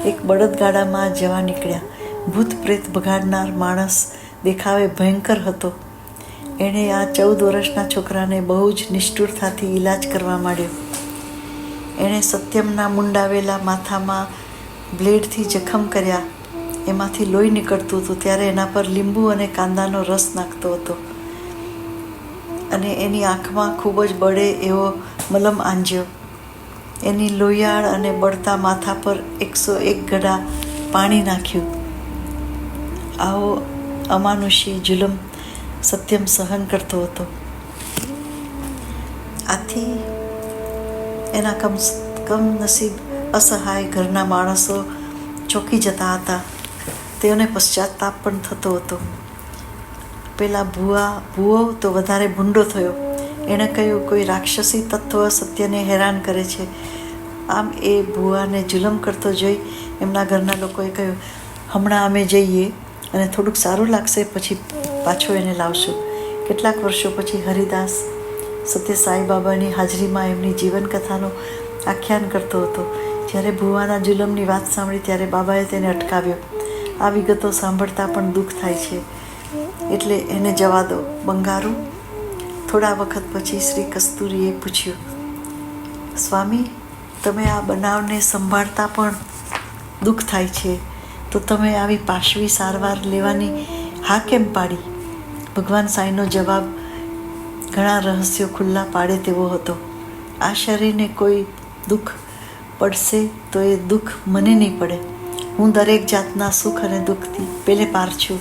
એક બળદગાડામાં જવા નીકળ્યા. ભૂત પ્રેત ભગાડનાર માણસ દેખાવે ભયંકર હતો. એણે આ 14 વર્ષના છોકરાને બહુ જ નિષ્ઠુરતાથી ઈલાજ કરવા માંડ્યો. એણે સત્યમના મુંડાવેલા માથામાં બ્લેડથી જખમ કર્યા. એમાંથી લોહી નીકળતું હતું ત્યારે એના પર લીંબુ અને કાંદાનો રસ નાખતો હતો અને એની આંખમાં ખૂબ જ બળે એવો મલમ આંજ્યો. એની લોહિયાળ અને બળતા માથા પર 101 ગડા પાણી નાખ્યું. આવો અમાનુષી જુલમ સત્યમ સહન કરતો હતો. આથી એના કમનસીબ અસહાય ઘરના માણસો ચોંકી જતા હતા. તેઓને પશ્ચાતાપ પણ થતો હતો. પેલા ભૂવો તો વધારે ભૂંડો થયો. એણે કહ્યું, કોઈ રાક્ષસી તત્વ સત્યને હેરાન કરે છે. આમ એ ભૂવાને જુલમ કરતો જોઈ એમના ઘરના લોકોએ કહ્યું, હમણાં અમે જઈએ અને થોડુંક સારું લાગશે પછી પાછો એને લાવશું. કેટલાક વર્ષો પછી હરિદાસ સત્ય સાંઈ બાબાની હાજરીમાં એમની જીવનકથાનું આખ્યાન કરતો હતો. જ્યારે ભુવાના જુલમની વાત સાંભળી ત્યારે બાબાએ તેને અટકાવ્યો. આ વિગતો સાંભળતા પણ દુઃખ થાય છે, એટલે એને જવા દો બંગારું. થોડા વખત પછી શ્રી કસ્તુરીએ પૂછ્યું, સ્વામી, તમે આ બનાવને સંભાળતા પણ દુઃખ થાય છે, તો તમે આવી પાશવી સારવાર લેવાની હા કેમ પાડી? ભગવાન સાંઈનો જવાબ ઘણા રહસ્યો ખુલ્લા પાડે તેવો હતો. આ શરીરને કોઈ દુઃખ પડશે તો એ દુઃખ મને નહીં પડે. હું દરેક જાતના સુખ અને દુઃખથી પેલે પાર છું.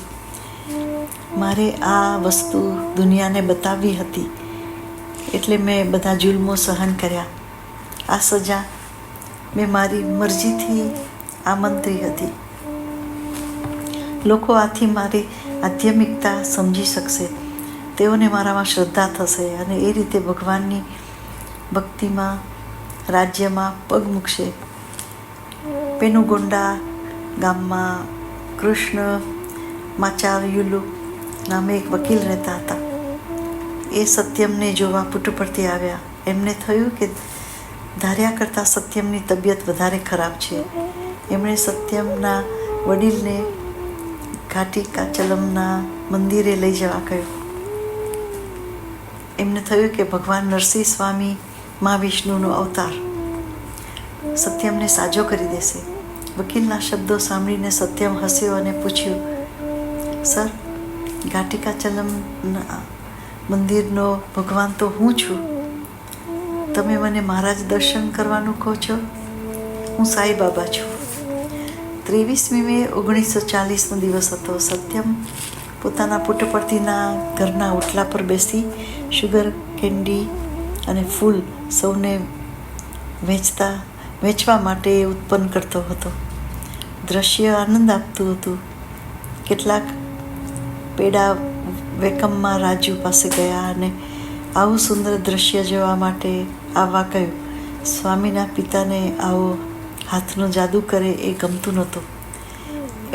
મારે આ વસ્તુ દુનિયાને બતાવવી હતી, એટલે મેં બધા જુલ્મો સહન કર્યા. આ સજા મેં મારી મરજીથી આમંત્રી હતી. લોકો આથી મારી આધ્યાત્મિકતા સમજી શકશે, તેઓને મારામાં શ્રદ્ધા થશે અને એ રીતે ભગવાનની ભક્તિમાં રાજ્યમાં પગ મૂકશે. પેનુગોંડા ગામમાં કૃષ્ણ માચાર્યુલુ નામે એક વકીલ રહેતા હતા. એ સત્યમને જોવા પુટ્ટપર્તી આવ્યા. એમને થયું કે ધાર્યા કરતાં સત્યમની તબિયત વધારે ખરાબ છે. એમણે સત્યમના વડીલને ઘાટીકાચલમના મંદિરે લઈ જવા કહ્યું. એમને થયું કે ભગવાન નરસિંહ સ્વામી મા વિષ્ણુનો અવતાર સત્યમને સાજો કરી દેશે. વકીલના શબ્દો સાંભળીને સત્યમ હસ્યો અને પૂછ્યું, સર, ઘાટીકાચલમના મંદિરનો ભગવાન તો હું છું. તમે મને મારા જ દર્શન કરવાનું કહો છો? હું સાંઈ બાબા છું. 23મી મે 1940નો દિવસ હતો. સત્યમ પોતાના પુટ્ટપર્તીના ઘરના ઓટલા પર બેસી શુગર કેન્ડી અને ફૂલ સૌને વેચવા માટે ઉત્પન્ન કરતો હતો. દ્રશ્ય આનંદ આપતું હતું. કેટલાક પેડા વેકમમાં રાજુ પાસે ગયા અને આવું સુંદર દ્રશ્ય જોવા માટે આવવા કહ્યું. સ્વામીના પિતાને આવો હાથનો જાદુ કરે એ ગમતું નહોતું.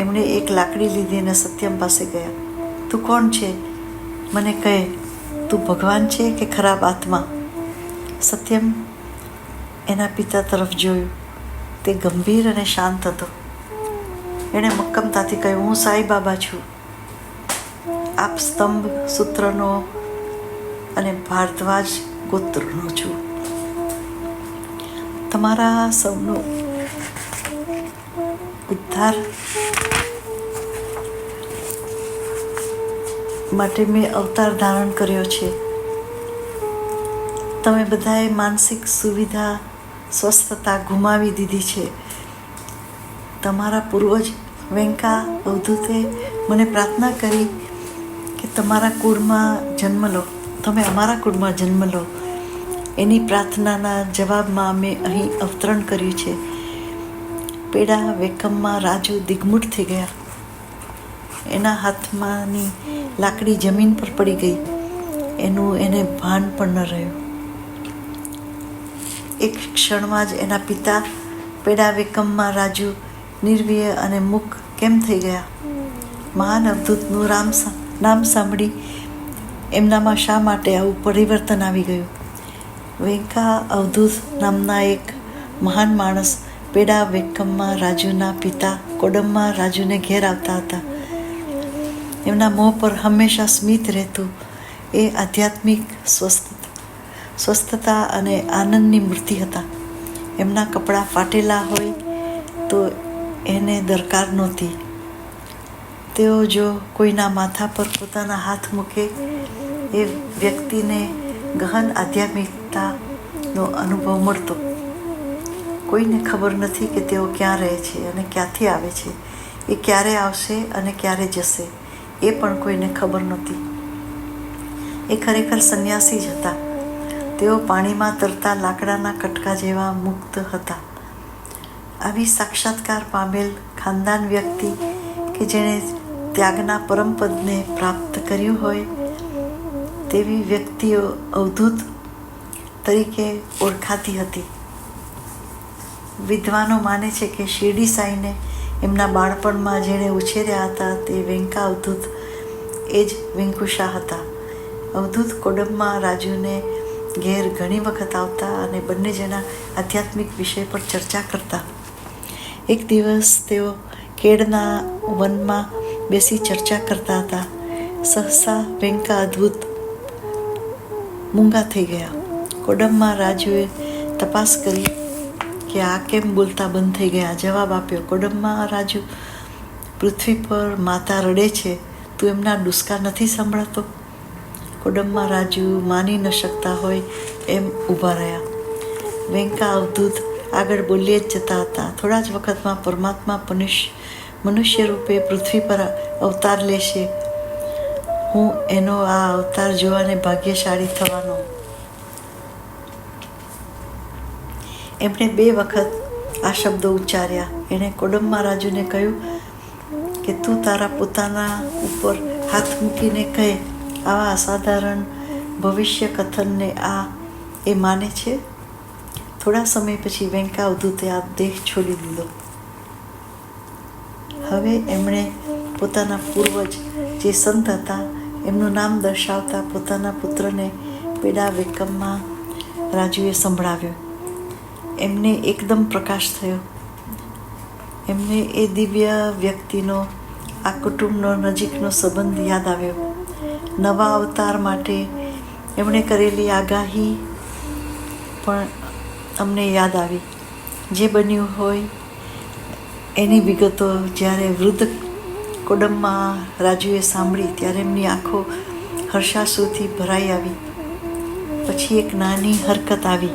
એમણે એક લાકડી લીધી અને સત્યમ પાસે ગયા. તું કોણ છે? મને કહે. તું ભગવાન છે કે ખરાબ આત્મા? સત્યમ એના પિતા તરફ જોયું. તે ગંભીર અને શાંત હતો. એણે મક્કમતાથી કહ્યું, હું સાંઈ બાબા છું. આપ સ્તંભ સૂત્રનો અને ભારદ્વાજ ગોત્રનો છું. તમારા સૌનો ઉદ્ધાર માટે મેં અવતાર ધારણ કર્યો છે. તમે બધાએ માનસિક સુવિધા સ્વસ્થતા ગુમાવી દીધી છે. તમારા પૂર્વજ વેંકા અવધૂતે મને પ્રાર્થના કરી કે તમારા કુળમાં જન્મ લો, તમે અમારા કુળમાં જન્મ લો. એની પ્રાર્થનાના જવાબમાં મેં અહીં અવતરણ કર્યું છે. પેડા વેકમમાં રાજુ દિગ્મૂઢ થઈ ગયા. એના હાથમાંની લાકડી જમીન પર પડી ગઈ. એનું એને ભાન પણ ન રહ્યું. એક ક્ષણમાં જ એના પિતા પેડા વેકમમાં રાજુ નિર્વીય અને મૂક કેમ થઈ ગયા. મહાન અવધૂતનું નામ સાંભળી એમનામાં શા માટે આવું પરિવર્તન આવી ગયું? વેંકા અવધૂત નામના એક મહાન માણસ પેડા વેકમમાં રાજુના પિતા કોડમમાં રાજુને ઘેર આવતા હતા. એમના મોં પર હંમેશા સ્મિત રહેતું. એ આધ્યાત્મિક સ્વસ્થતા અને આનંદની મૂર્તિ હતા. એમના કપડાં ફાટેલા હોય તો એને દરકાર નહોતી. તેઓ જો કોઈના માથા પર પોતાના હાથ મૂકે એ વ્યક્તિને ગહન આધ્યાત્મિકતાનો અનુભવ મળતો. કોઈને ખબર નથી કે તેઓ ક્યાં રહે છે અને ક્યાંથી આવે છે. એ ક્યારે આવશે અને ક્યારે જશે એ પણ કોઈને ખબર નહોતી. એ ખરેખર સંન્યાસી જ હતા. તેઓ પાણીમાં તરતા લાકડાના કટકા જેવા મુક્ત હતા. આવી સાક્ષાત્કાર પામેલ ખાનદાન વ્યક્તિ કે જેણે ત્યાગના પરમપદને પ્રાપ્ત કર્યું હોય તેવી વ્યક્તિઓ અવધૂત તરીકે ઓળખાતી હતી. વિદ્વાનો માને છે કે શિરડી સાંઈને એમના બાળપણમાં જેણે ઉછેર્યા હતા તે વેંકા અવધૂત એ જ વેંકુશા હતા. અવધૂત કોડમમાં રાજુને ઘેર ઘણી વખત આવતા અને બંને જણા આધ્યાત્મિક વિષય પર ચર્ચા કરતા. એક દિવસ તેઓ કેળના વનમાં બેસી ચર્ચા કરતા હતા. સહસા વેંકા અદ્ભુત મૂંગા થઈ ગયા. કોડમમાં રાજુએ તપાસ કરી કે આ કેમ બોલતા બંધ થઈ ગયા. જવાબ આપ્યો, કોડમમાં રાજુ, પૃથ્વી પર માતા રડે છે, તું એમના ડુસકા નથી સાંભળતો? કોડમમાં રાજુ માની ન શકતા હોય એમ ઊભા રહ્યા. વેંકા અવધૂત આગળ બોલીએ જ જતા હતા. થોડા જ વખતમાં પરમાત્મા મનુષ્ય રૂપે પૃથ્વી પર અવતાર લેશે. હું એનો આ અવતાર જોવાને ભાગ્યશાળી થવાનો. એમણે 2 વખત આ શબ્દો ઉચ્ચાર્યા. એણે કોડમમાં રાજુને કહ્યું કે તું તારા પોતાના ઉપર હાથ મૂકીને કહે, આવા અસાધારણ ભવિષ્ય કથનને એ માને છે? થોડા સમય પછી વેંકા અવધૂતે આ દેહ છોડી દીધો. હવે એમણે પોતાના પૂર્વજ જે સંત હતા એમનું નામ દર્શાવતા પોતાના પુત્રને પેડા વેકમમાં રાજુએ સંભળાવ્યો. એમને એકદમ પ્રકાશ થયો. એમને એ દિવ્ય વ્યક્તિનો આ કુટુંબનો નજીકનો સંબંધ યાદ આવ્યો. નવા અવતાર માટે એમણે કરેલી આગાહી પણ અમને યાદ આવી. જે બન્યું હોય એની વિગતો જ્યારે વૃદ્ધ કોડમમાં રાજુએ સાંભળી ત્યારે એમની આંખો હર્ષાશ્રુથી ભરાઈ આવી. પછી એક નાની હરકત આવી.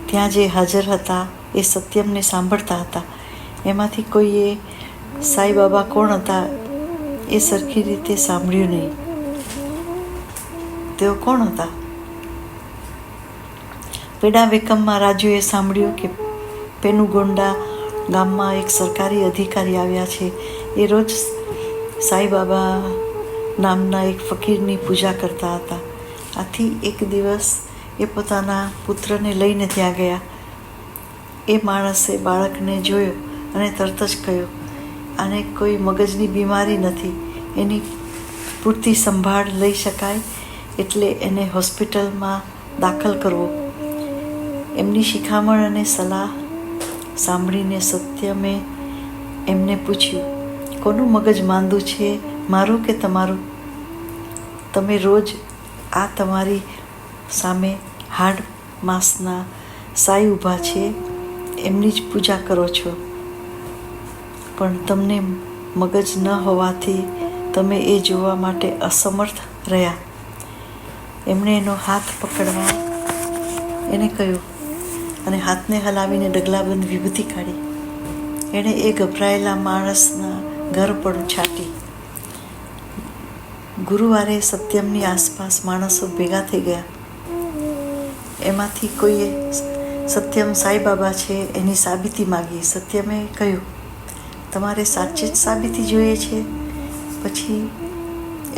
ત્યાં જે હાજર હતા એ સત્યમને સાંભળતા હતા. એમાંથી કોઈએ સાંઈબાબા કોણ હતા એ સરખી રીતે સાંભળ્યું નહીં. તેઓ કોણ હતા? પેડા વેકમમાં રાજુએ સાંભળ્યું કે પેનુગોંડા ગામમાં એક સરકારી અધિકારી આવ્યા છે. એ રોજ સાંઈબાબા નામના એક ફકીરની પૂજા કરતા હતા. આથી એક દિવસ એ પોતાના પુત્રને લઈને ત્યાં ગયા. એ માણસે બાળકને જોયો અને તરત જ કહ્યું, આને કોઈ મગજની બીમારી નથી, એની પૂરતી સંભાળ લઈ શકાય એટલે એને હોસ્પિટલમાં દાખલ કરવો. એમની શિખામણ અને સલાહ સાંભળીને સત્યમે એમને પૂછ્યું, કોનું મગજ માંદું છે, મારું કે તમારું? તમે રોજ આ તમારી સામે હાડ માંસના સાઈ ઊભા છે એમની જ પૂજા કરો છો, પણ તમને મગજ ન હોવાથી તમે એ જોવા માટે અસમર્થ રહ્યા. એમણે એનો હાથ પકડવા એને કહ્યું અને હાથને હલાવીને ડગલાબંધ વિભૂતિ કાઢી. એણે એ ગભરાયેલા માણસના ઘર પર છાંટી. ગુરુવારે સત્યમની આસપાસ માણસો ભેગા થઈ ગયા. એમાંથી કોઈએ સત્યમ સાંઈબાબા છે એની સાબિતી માગી. સત્યમે કહ્યું, તમારે સાચે જ સાબિતી જોઈએ છે? પછી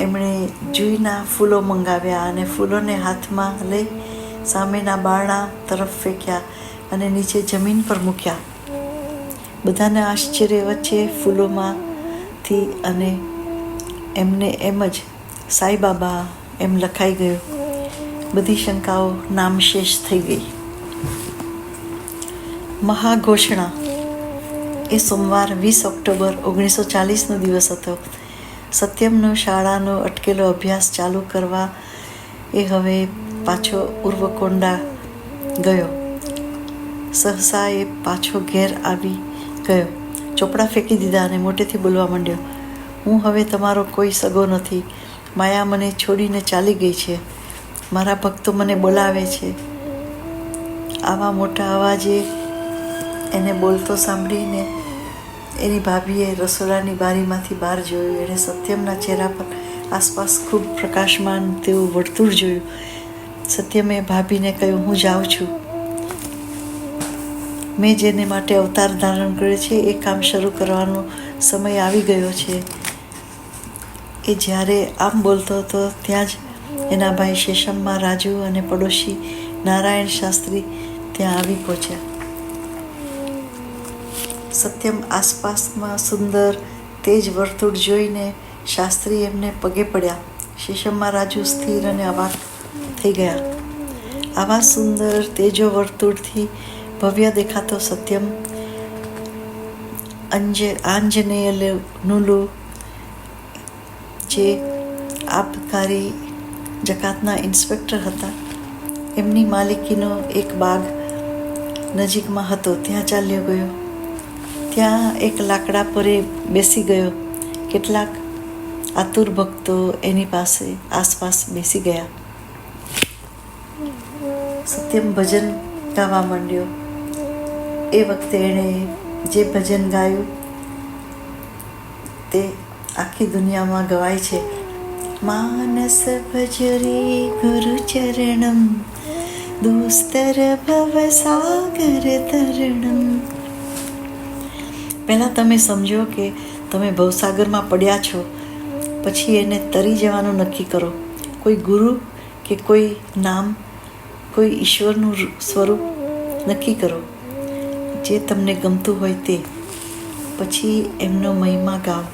એમણે જૂઈના ફૂલો મંગાવ્યા અને ફૂલોને હાથમાં લઈ સામેના બારણા તરફ ફેંક્યા અને નીચે જમીન પર મૂક્યા. બધાને આશ્ચર્ય વચ્ચે ફૂલોમાંથી અને એમને એમ જ સાંઈબાબા એમ લખાઈ ગયું. બધી શંકાઓ નામશેષ થઈ ગઈ. મહાઘોષણા. એ સોમવાર 20 ઓક્ટોબર 1940નો દિવસ હતો. સત્યમનો શાળાનો અટકેલો અભ્યાસ ચાલુ કરવા એ હવે પાછો ઉર્વકોંડા ગયો. સહસા એ પાછો ઘેર આવી ગયો. ચોપડા ફેંકી દીધા અને મોટેથી બોલવા માંડ્યો, હું હવે તમારો કોઈ સગો નથી. માયા મને છોડીને ચાલી ગઈ છે. મારા ભક્તો મને બોલાવે છે. આવા મોટા અવાજે એને બોલતો સાંભળીને એની ભાભીએ રસોડાની બારીમાંથી બહાર જોયું. એણે સત્યમના ચહેરા પર આસપાસ ખૂબ પ્રકાશમાન તેવું વર્તુળ જોયું. સત્યમે ભાભીને કહ્યું, હું જાઉં છું. મેં જેને માટે અવતાર ધારણ કર્યો છે એ કામ શરૂ કરવાનો સમય આવી ગયો છે. એ જ્યારે આમ બોલતો હતો ત્યાં જ એના ભાઈ શેષમ્મા રાજુ અને પડોશી નારાયણ શાસ્ત્રી ત્યાં આવી પહોંચ્યા. સત્યમ આસપાસમાં સુંદર તેજ વર્તુળ જોઈને શાસ્ત્રી એમને પગે પડ્યા. શીશમમાં રાજુ સ્થિર અને અવાક થઈ ગયા. આવા સુંદર તેજો વર્તુળથી ભવ્ય દેખાતો સત્યમ આંજનેયનુલુ, જે આબકારી જકાતના ઇન્સ્પેક્ટર હતા, એમની માલિકીનો એક બાગ નજીકમાં હતો. ત્યાં ચાલ્યો ગયો. ત્યાં એક લાકડા પર બેસી ગયો. કેટલાક આતુર ભક્તો એની આસપાસ બેસી ગયા. સત્યમ ભજન ગાવા માંડ્યો. એ વખતે એણે જે ભજન ગાયું તે આખી દુનિયામાં ગવાય છે. માનસ ભજરી ગુરુ ચરણમ દુસ્તર ભવ સાગર તરણમ. પહેલાં તમે સમજો કે તમે ભવસાગરમાં પડ્યા છો, પછી એને તરી જવાનું નક્કી કરો. કોઈ ગુરુ કે કોઈ નામ, કોઈ ઈશ્વરનું સ્વરૂપ નક્કી કરો જે તમને ગમતું હોય તે. પછી એમનો મહિમા ગાઓ,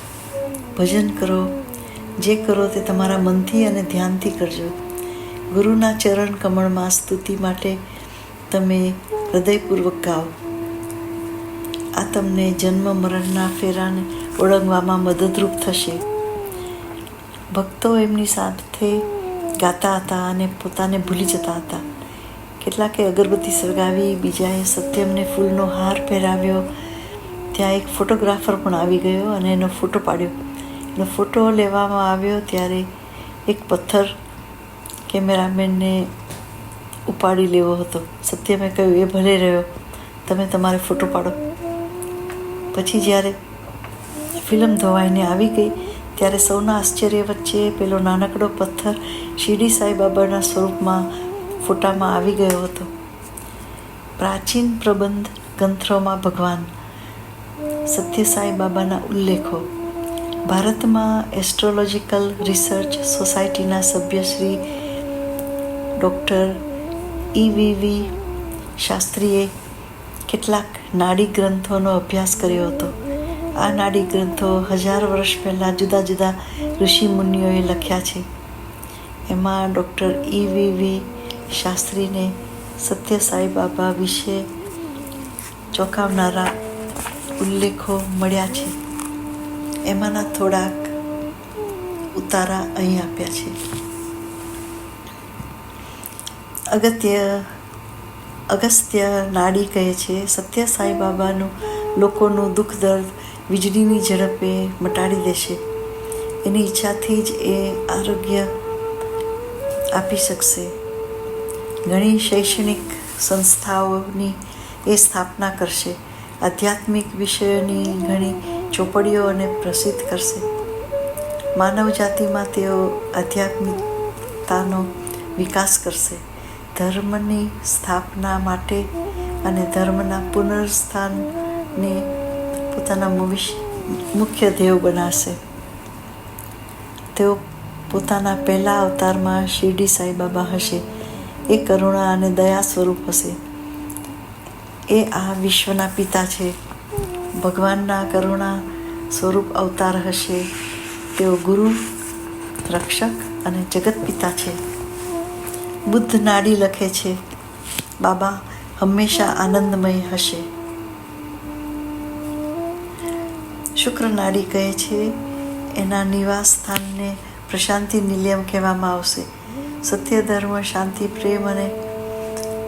ભજન કરો. જે કરો તે તમારા મનથી અને ધ્યાનથી કરજો. ગુરુના ચરણ કમળમાં સ્તુતિ માટે તમે હૃદયપૂર્વક ગાઓ. આ તમને જન્મ મરણના ફેરાને ઓળંગવામાં મદદરૂપ થશે. ભક્તો એમની સાથે ગાતા હતા અને પોતાને ભૂલી જતા હતા. કેટલાકે અગરબત્તી સળગાવી, બીજાએ સત્યમને ફૂલનો હાર પહેરાવ્યો. ત્યાં એક ફોટોગ્રાફર પણ આવી ગયો અને એનો ફોટો પાડ્યો. એનો ફોટો લેવામાં આવ્યો ત્યારે એક પથ્થર કેમેરામેનને ઉપાડી લેવો હતો. સત્યમે કહ્યું, એ ભલે રહ્યો, તમે તમારે ફોટો પાડો. પછી જ્યારે ફિલ્મ ધોવાઈને આવી ગઈ ત્યારે સૌના આશ્ચર્ય વચ્ચે પેલો નાનકડો પથ્થર શિરડી સાંઈબાબાના સ્વરૂપમાં ફોટામાં આવી ગયો હતો. પ્રાચીન પ્રબંધ ગ્રંથોમાં ભગવાન સત્ય સાંઈબાબાના ઉલ્લેખો. ભારતમાં એસ્ટ્રોલોજીકલ રિસર્ચ સોસાયટીના સભ્ય શ્રી ડૉક્ટર EVV શાસ્ત્રીએ કેટલાક નાડી ગ્રંથોનો અભ્યાસ કર્યો હતો. આ નાડી ગ્રંથો 1000 વર્ષ પહેલાં જુદા જુદા ઋષિ મુનિઓએ લખ્યા છે. એમાં ડૉક્ટર EVV શાસ્ત્રીને સત્ય સાંઈબાબા વિશે ચોંકાવનારા ઉલ્લેખો મળ્યા છે. એમાંના થોડાક ઉતારા અહીં આપ્યા છે. અગસ્ત્ય નાડી કહે છે, સત્ય સાંઈબાબાનું લોકોનું દુઃખ દર્દ વીજળીની ઝડપે મટાડી દેશે. એની ઈચ્છાથી જ એ આરોગ્ય આપી શકશે. ઘણી શૈક્ષણિક સંસ્થાઓની એ સ્થાપના કરશે. આધ્યાત્મિક વિષયોની ઘણી ચોપડીઓ અને પ્રસિદ્ધ કરશે. માનવ જાતિમાં તેઓ આધ્યાત્મિકતાનો વિકાસ કરશે. ધર્મની સ્થાપના માટે અને ધર્મના પુનર્સ્થાનને પોતાના મુખ્ય ધ્યેય બનાવશે. તેઓ પોતાના પહેલા અવતારમાં શિરડી સાંઈબાબા હશે. એ કરુણા અને દયા સ્વરૂપ હશે. એ આ વિશ્વના પિતા છે. ભગવાનના કરુણા સ્વરૂપ અવતાર હશે. તેઓ ગુરુ, રક્ષક અને જગત પિતા છે. બુદ્ધ નાડી લખે છે, બાબા હંમેશા આનંદમય હશે. શુક્ર નાડી કહે છે, એના નિવાસ સ્થાનને પ્રશાંતિ નિલયમ કહેવામાં આવશે. સત્ય, ધર્મ, શાંતિ,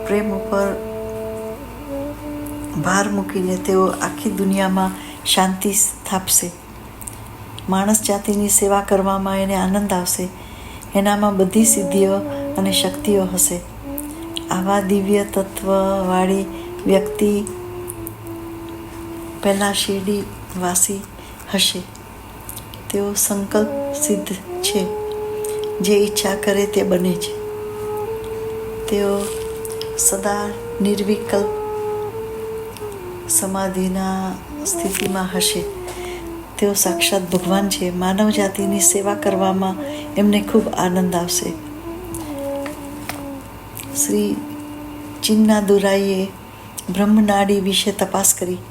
પ્રેમ ઉપર ભાર મૂકીને તેઓ આખી દુનિયામાં શાંતિ સ્થાપશે. માણસ જાતિની સેવા કરવામાં એને આનંદ આવશે. એનામાં બધી સિદ્ધિઓ અને શક્તિઓ હશે. આવા દિવ્ય તત્વવાળી વ્યક્તિ પહેલાં શિરડીવાસી હશે. તેઓ સંકલ્પ સિદ્ધ છે. જે ઈચ્છા કરે તે બને છે. તેઓ સદા નિર્વિકલ્પ સમાધિના સ્થિતિમાં હશે. તેઓ સાક્ષાત ભગવાન છે. માનવ જાતિની સેવા કરવામાં એમને ખૂબ આનંદ આવશે. શ્રી ચિન્નાદુરાઈએ બ્રહ્મનાડી વિશે તપાસ કરી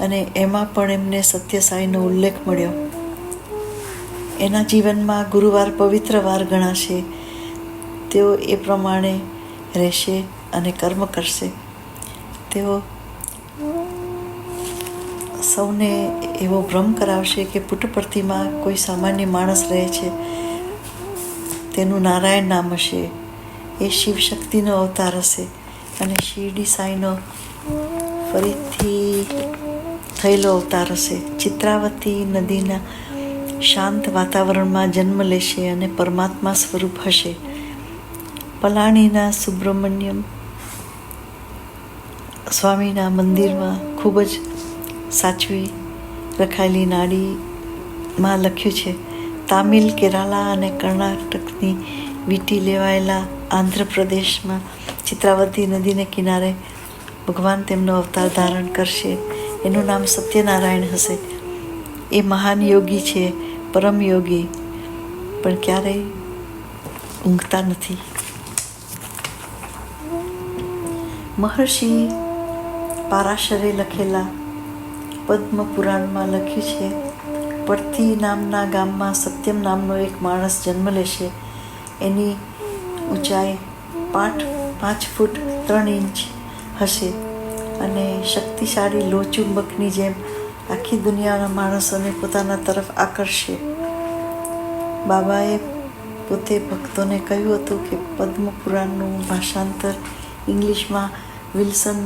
અને એમાં પણ એમને સત્ય સાંઈનો ઉલ્લેખ મળ્યો. એના જીવનમાં ગુરુવાર પવિત્ર વાર ગણાશે. તેઓ એ પ્રમાણે રહેશે અને કર્મ કરશે. તેઓ સૌને એવો ભ્રમ કરાવશે કે પુટ્ટપર્તીમાં કોઈ સામાન્ય માણસ રહે છે, તેનું નારાયણ નામ હશે, એ શિવ શક્તિનો અવતાર હશે અને શિરડી સાંઈનો ફરીથી થયેલો અવતાર હશે. ચિત્રાવતી નદીના શાંત વાતાવરણમાં જન્મ લેશે અને પરમાત્મા સ્વરૂપ હશે. પલાણીના સુબ્રમણ્યમ સ્વામીના મંદિરમાં ખૂબ જ સાચવી રખાયેલી નાડીમાં લખ્યું છે, તામિલ, કેરાલા અને કર્ણાટકની વીંટી લેવાયેલા આંધ્રપ્રદેશમાં ચિત્રાવતી નદીને કિનારે ભગવાન તેમનો અવતાર ધારણ કરશે. એનું નામ સત્યનારાયણ હશે. એ મહાન યોગી છે, પરમ યોગી, પણ ક્યારેય ઊંઘતા નથી. મહર્ષિ પારાશરે લખેલા પદ્મ પુરાણમાં લખ્યું છે, પડતી નામના ગામમાં સત્યમ નામનો એક માણસ જન્મ લેશે. એની ઊંચાઈ 5 ફૂટ 3 ઇંચ હશે અને શક્તિશાળી લોહચુંબકની જેમ આખી દુનિયાના માણસોને પોતાના તરફ આકર્ષશે. બાબાએ પોતે ભક્તોને કહ્યું હતું કે પદ્મ પુરાણનું ભાષાંતર ઇંગ્લિશમાં વિલ્સન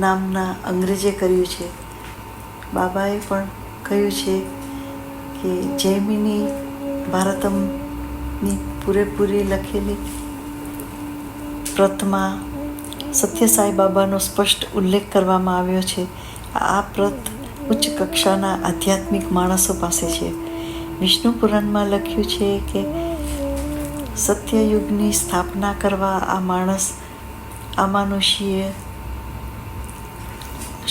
નામના અંગ્રેજે કર્યું છે. બાબાએ પણ કહ્યું છે કે જૈમિની ભારતમની પૂરેપૂરી લખેલી પ્રતમાં સત્ય સાંઈ બાબાનો સ્પષ્ટ ઉલ્લેખ કરવામાં આવ્યો છે. આ પ્રત ઉચ્ચ કક્ષાના આધ્યાત્મિક માણસો પાસે છે. વિષ્ણુ પુરાણમાં લખ્યું છે કે સત્યયુગની સ્થાપના કરવા આ માણસ અમાનુષીય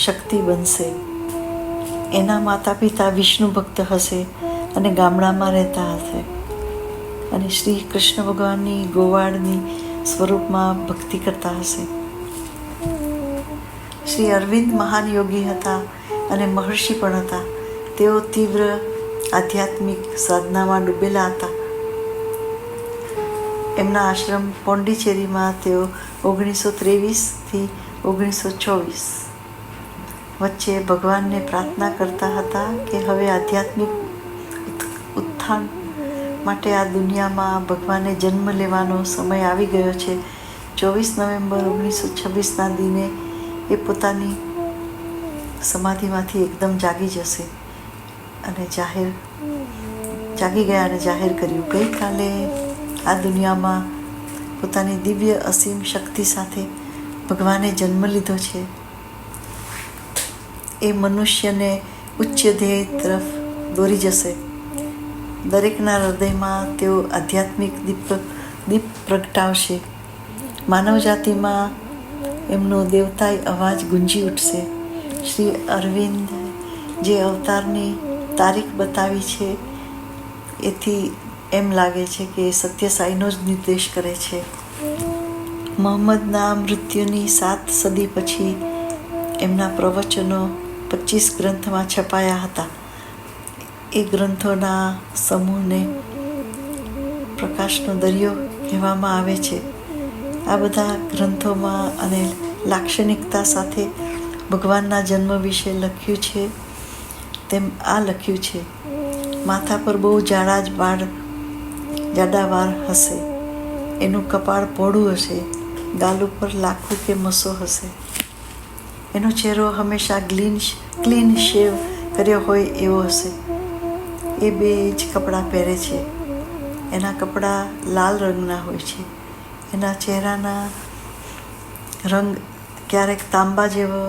શક્તિ બનશે. એના માતા પિતા વિષ્ણુ ભક્ત હશે અને ગામડામાં રહેતા હશે અને શ્રી કૃષ્ણ ભગવાનની ગોવાળની સ્વરૂપમાં ભક્તિ કરતા હશે. શ્રી અરવિંદ મહાન યોગી હતા અને મહર્ષિ પણ હતા. તેઓ તીવ્ર આધ્યાત્મિક સાધનામાં ડૂબેલા હતા. એમના આશ્રમ પોંડિચેરીમાં તેઓ 1923થી 1924 વચ્ચે ભગવાનને પ્રાર્થના કરતા હતા કે હવે આધ્યાત્મિક ઉત્થાન માટે આ દુનિયામાં ભગવાને જન્મ લેવાનો સમય આવી ગયો છે. 24 નવેમ્બર 1926ના દિને એ પોતાની સમાધિમાંથી એકદમ જાગી જશે અને જાગી ગયા અને જાહેર કર્યું, ગઈકાલે આ દુનિયામાં પોતાની દિવ્ય અસીમ શક્તિ સાથે ભગવાને જન્મ લીધો છે. એ મનુષ્યને ઉચ્ચ ધ્યેય તરફ દોરી જશે. દરેકના હૃદયમાં તેઓ આધ્યાત્મિક દીપ પ્રગટાવશે. માનવ જાતિમાં એમનો દેવતાઈ અવાજ ગુંજી ઉઠશે. શ્રી અરવિંદ જે અવતારની તારીખ બતાવી છે એથી એમ લાગે છે કે સત્ય સાંઈનો જ નિર્દેશ કરે છે. મહમ્મદના મૃત્યુની 7 સદી પછી એમના પ્રવચનો 25 ગ્રંથમાં છપાયા હતા. એ ગ્રંથોના સમૂહને પ્રકાશનો દરિયો કહેવામાં આવે છે. આ બધા ગ્રંથોમાં અને લાક્ષણિકતા સાથે ભગવાનના જન્મ વિશે લખ્યું છે. તેમ આ લખ્યું છે, માથા પર બહુ જાડા વાળ હશે, એનું કપાળ પહોળું હશે, ગાલ ઉપર લાખું કે મસો હશે, એનો ચહેરો હંમેશા ક્લીન શેવ કર્યો હોય એવો હશે. એ 2 જ કપડાં પહેરે છે. એના કપડાં લાલ રંગના હોય છે. એના ચહેરાના રંગ ક્યારેક તાંબા જેવો,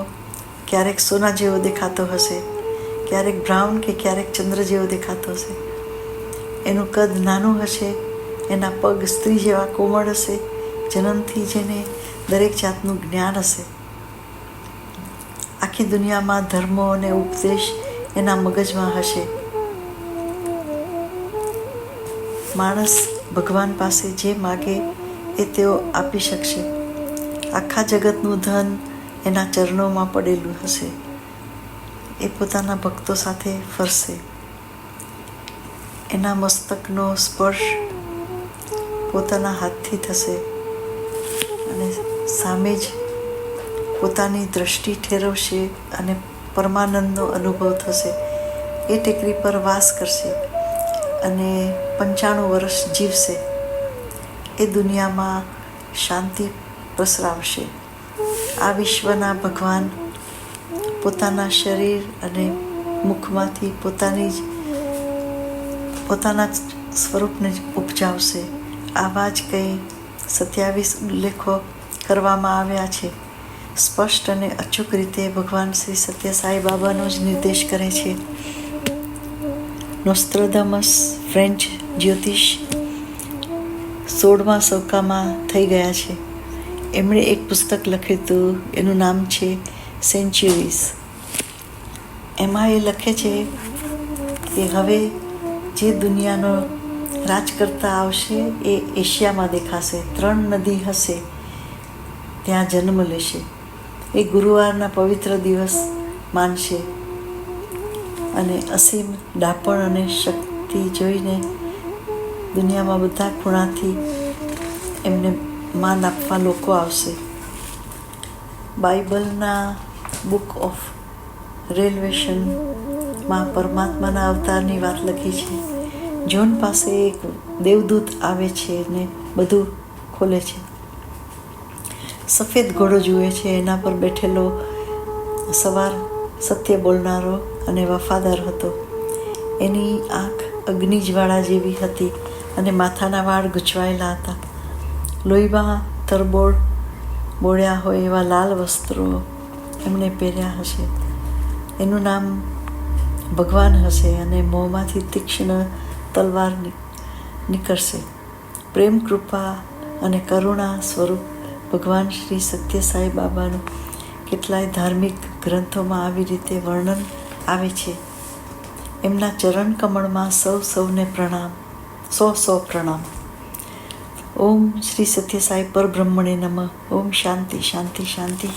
ક્યારેક સોના જેવો દેખાતો હશે, ક્યારેક બ્રાઉન કે ક્યારેક ચંદ્ર જેવો દેખાતો હશે. એનું કદ નાનું હશે. એના પગ સ્ત્રી જેવા કોમળ હશે. જન્મથી જેને દરેક જાતનું જ્ઞાન હશે. આખી દુનિયામાં ધર્મો અને ઉપદેશ એના મગજમાં હશે. માણસ ભગવાન પાસે જે માગે એ તેઓ આપી શકશે. આખા જગતનું ધન એના ચરણોમાં પડેલું હશે. એ પોતાના ભક્તો સાથે ફરશે. એના મસ્તકનો સ્પર્શ પોતાના હાથથી થશે અને સામે જ પોતાની દ્રષ્ટિ ઠેરવશે અને પરમાનંદનો અનુભવ થશે. એ ટેકરી પર વાસ કરશે અને 95 વર્ષ જીવશે. એ દુનિયામાં શાંતિ પ્રસરાવશે. આ વિશ્વના ભગવાન પોતાના શરીર અને મુખમાંથી પોતાના સ્વરૂપને ઉપજાવશે. આવા જ કંઈ 27 ઉલ્લેખો કરવામાં આવ્યા છે. સ્પષ્ટ અને અચૂક રીતે ભગવાન શ્રી સત્ય સાંઈ બાબાનો જ નિર્દેશ કરે છે. નોસ્ત્રાદામસ ફ્રેન્ચ જ્યોતિષ 16મા સૌકામાં થઈ ગયા છે. એમણે એક પુસ્તક લખ્યું હતું, એનું નામ છે સેન્ચ્યુરીઝ. એમાં એ લખે છે કે હવે જે દુનિયાનો રાજ કરતા આવશે એ એશિયામાં દેખાશે. 3 નદી હશે, ત્યાં જન્મ લેશે. એ ગુરુવારના પવિત્ર દિવસ માનશે અને અસીમ ડાપણ અને શક્તિ જોઈને દુનિયામાં બધા ખૂણાથી એમને માન આપવા લોકો આવશે. બાઇબલના બુક ઓફ રેવલેશનમાં પરમાત્માના અવતારની વાત લખી છે. જોન પાસે એક દેવદૂત આવે છે અને બધું ખોલે છે. સફેદ ઘોડો જુએ છે, એના પર બેઠેલો સવાર સત્ય બોલનારો અને વફાદાર હતો. એની આંખ અગ્નિજવાળા જેવી હતી અને માથાના વાળ ગૂંચવાયેલા હતા. લોહીમાં બોળ્યા હોય એવા લાલ વસ્ત્રો એમણે પહેર્યા હશે. એનું નામ ભગવાન હશે અને મોંમાંથી તીક્ષ્ણ તલવાર નીકળશે. પ્રેમ, કૃપા અને કરુણા સ્વરૂપ ભગવાન શ્રી સત્ય સાંઈ બાબાનું કેટલાય ધાર્મિક ગ્રંથોમાં આવી રીતે વર્ણન આવે છે. એમના ચરણ કમળમાં સૌને પ્રણામ, સો પ્રણામ. ઓમ શ્રી સત્ય સાંઈ પરબ્રહ્મણે નમઃ. ઓમ શાંતિ શાંતિ શાંતિ.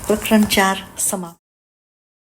પ્રકરણ 4 સમાપ્ત.